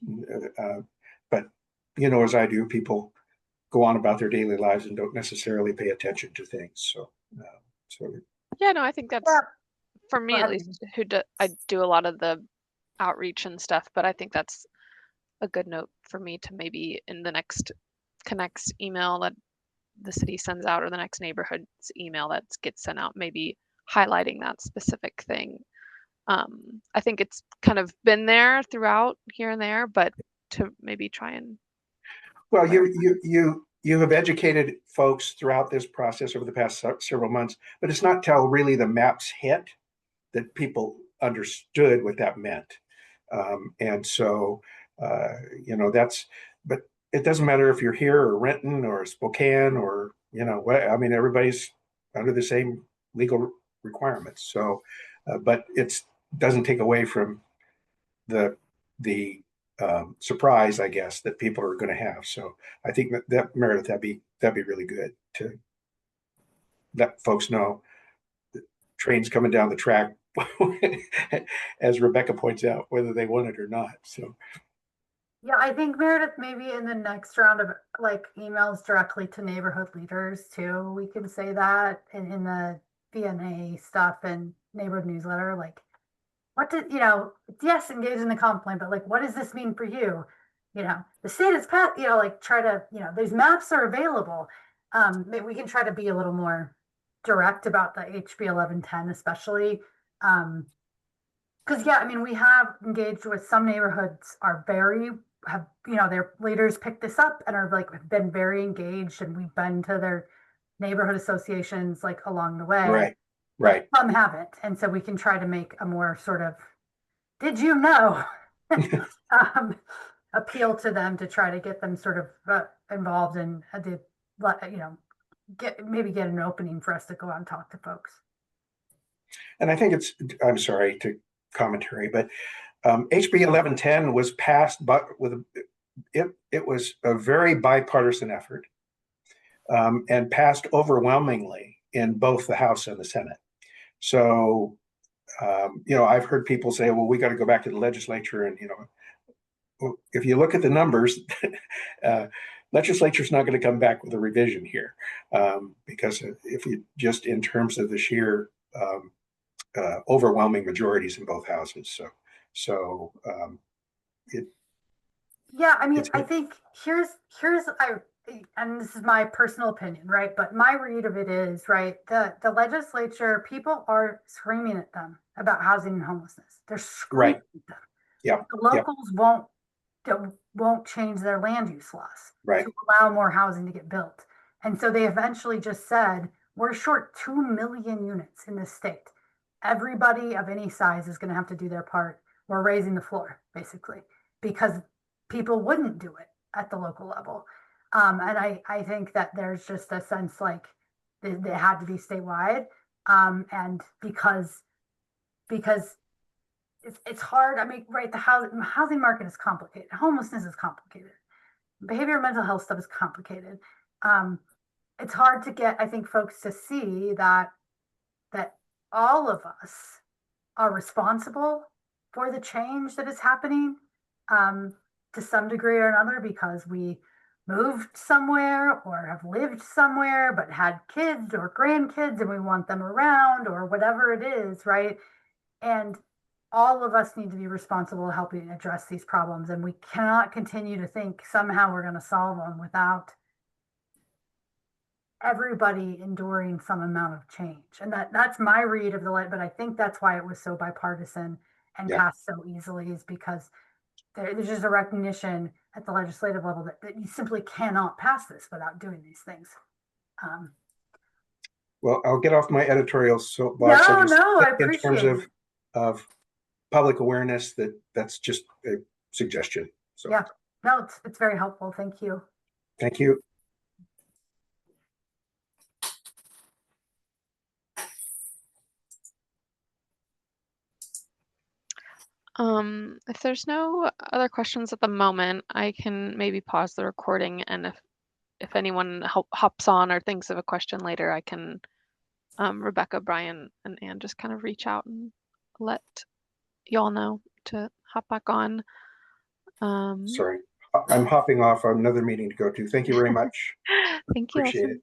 but as I do, people go on about their daily lives and don't necessarily pay attention to things. So, yeah, no, I think that's for me at least. I do a lot of the outreach and stuff, but I think that's a good note for me to maybe in the next connects email that the city sends out, or the next neighborhood's email that gets sent out, maybe highlighting that specific thing. I think it's kind of been there throughout here and there, but to maybe try and. Well, you have educated folks throughout this process over the past several months, but it's not till really the maps hit that people understood what that meant. And so, but it doesn't matter if you're here or Renton or Spokane or, everybody's under the same legal requirements. So, but it doesn't take away from the surprise, I guess, that people are going to have. So I think that Meredith, that'd be really good to let folks know the train's coming down the track, as Rebecca points out, whether they want it or not. So Yeah, I think Meredith, maybe in the next round of like emails directly to neighborhood leaders too, we can say that in the VNA stuff and neighborhood newsletter, like what did, yes, engage in the complaint, but like, what does this mean for you? The state is pat, like try to, these maps are available. Maybe we can try to be a little more direct about the HB 1110, especially. Because yeah, I mean, we have engaged with some neighborhoods their leaders picked this up and are like been very engaged, and we've been to their neighborhood associations like along the way. Right. Some haven't, and so we can try to make a more sort of did you know appeal to them to try to get them sort of involved in get an opening for us to go out and talk to folks. And I think I'm sorry to commentary, but HB 1110 was passed, but it was a very bipartisan effort, and passed overwhelmingly in both the House and the Senate. So, I've heard people say, well, we got to go back to the legislature. And, if you look at the numbers, legislature's not going to come back with a revision here, because if you just in terms of the sheer overwhelming majorities in both houses. Yeah, I mean, I think and this is my personal opinion, right? But my read of it is, right, the legislature, people are screaming at them about housing and homelessness. They're screaming at them. Yeah. The locals won't change their land use laws to allow more housing to get built. And so they eventually just said, we're short 2 million units in this state. Everybody of any size is going to have to do their part. We're raising the floor, basically, because people wouldn't do it at the local level. And I think that there's just a sense like it had to be statewide. And because it's hard. I mean, right, the housing market is complicated. Homelessness is complicated. Behavioral mental health stuff is complicated. It's hard to get, I think, folks to see that all of us are responsible for the change that is happening to some degree or another, because we moved somewhere or have lived somewhere but had kids or grandkids and we want them around or whatever it is, right? And all of us need to be responsible helping address these problems, and we cannot continue to think somehow we're going to solve them without everybody enduring some amount of change. And that's my read of but I think that's why it was so bipartisan and passed so easily, is because there's just a recognition at the legislative level that you simply cannot pass this without doing these things. Well, I'll get off my editorial soapbox. No, I appreciate in terms of public awareness, that's just a suggestion. So yeah, no, it's very helpful. Thank you. Thank you. If there's no other questions at the moment, I can maybe pause the recording, and if anyone hops on or thinks of a question later, I can Rebecca, Brian, and Ann just kind of reach out and let y'all know to hop back on. Sorry, I'm hopping off on another meeting to go to. Thank you very much. Thank you. Appreciate it.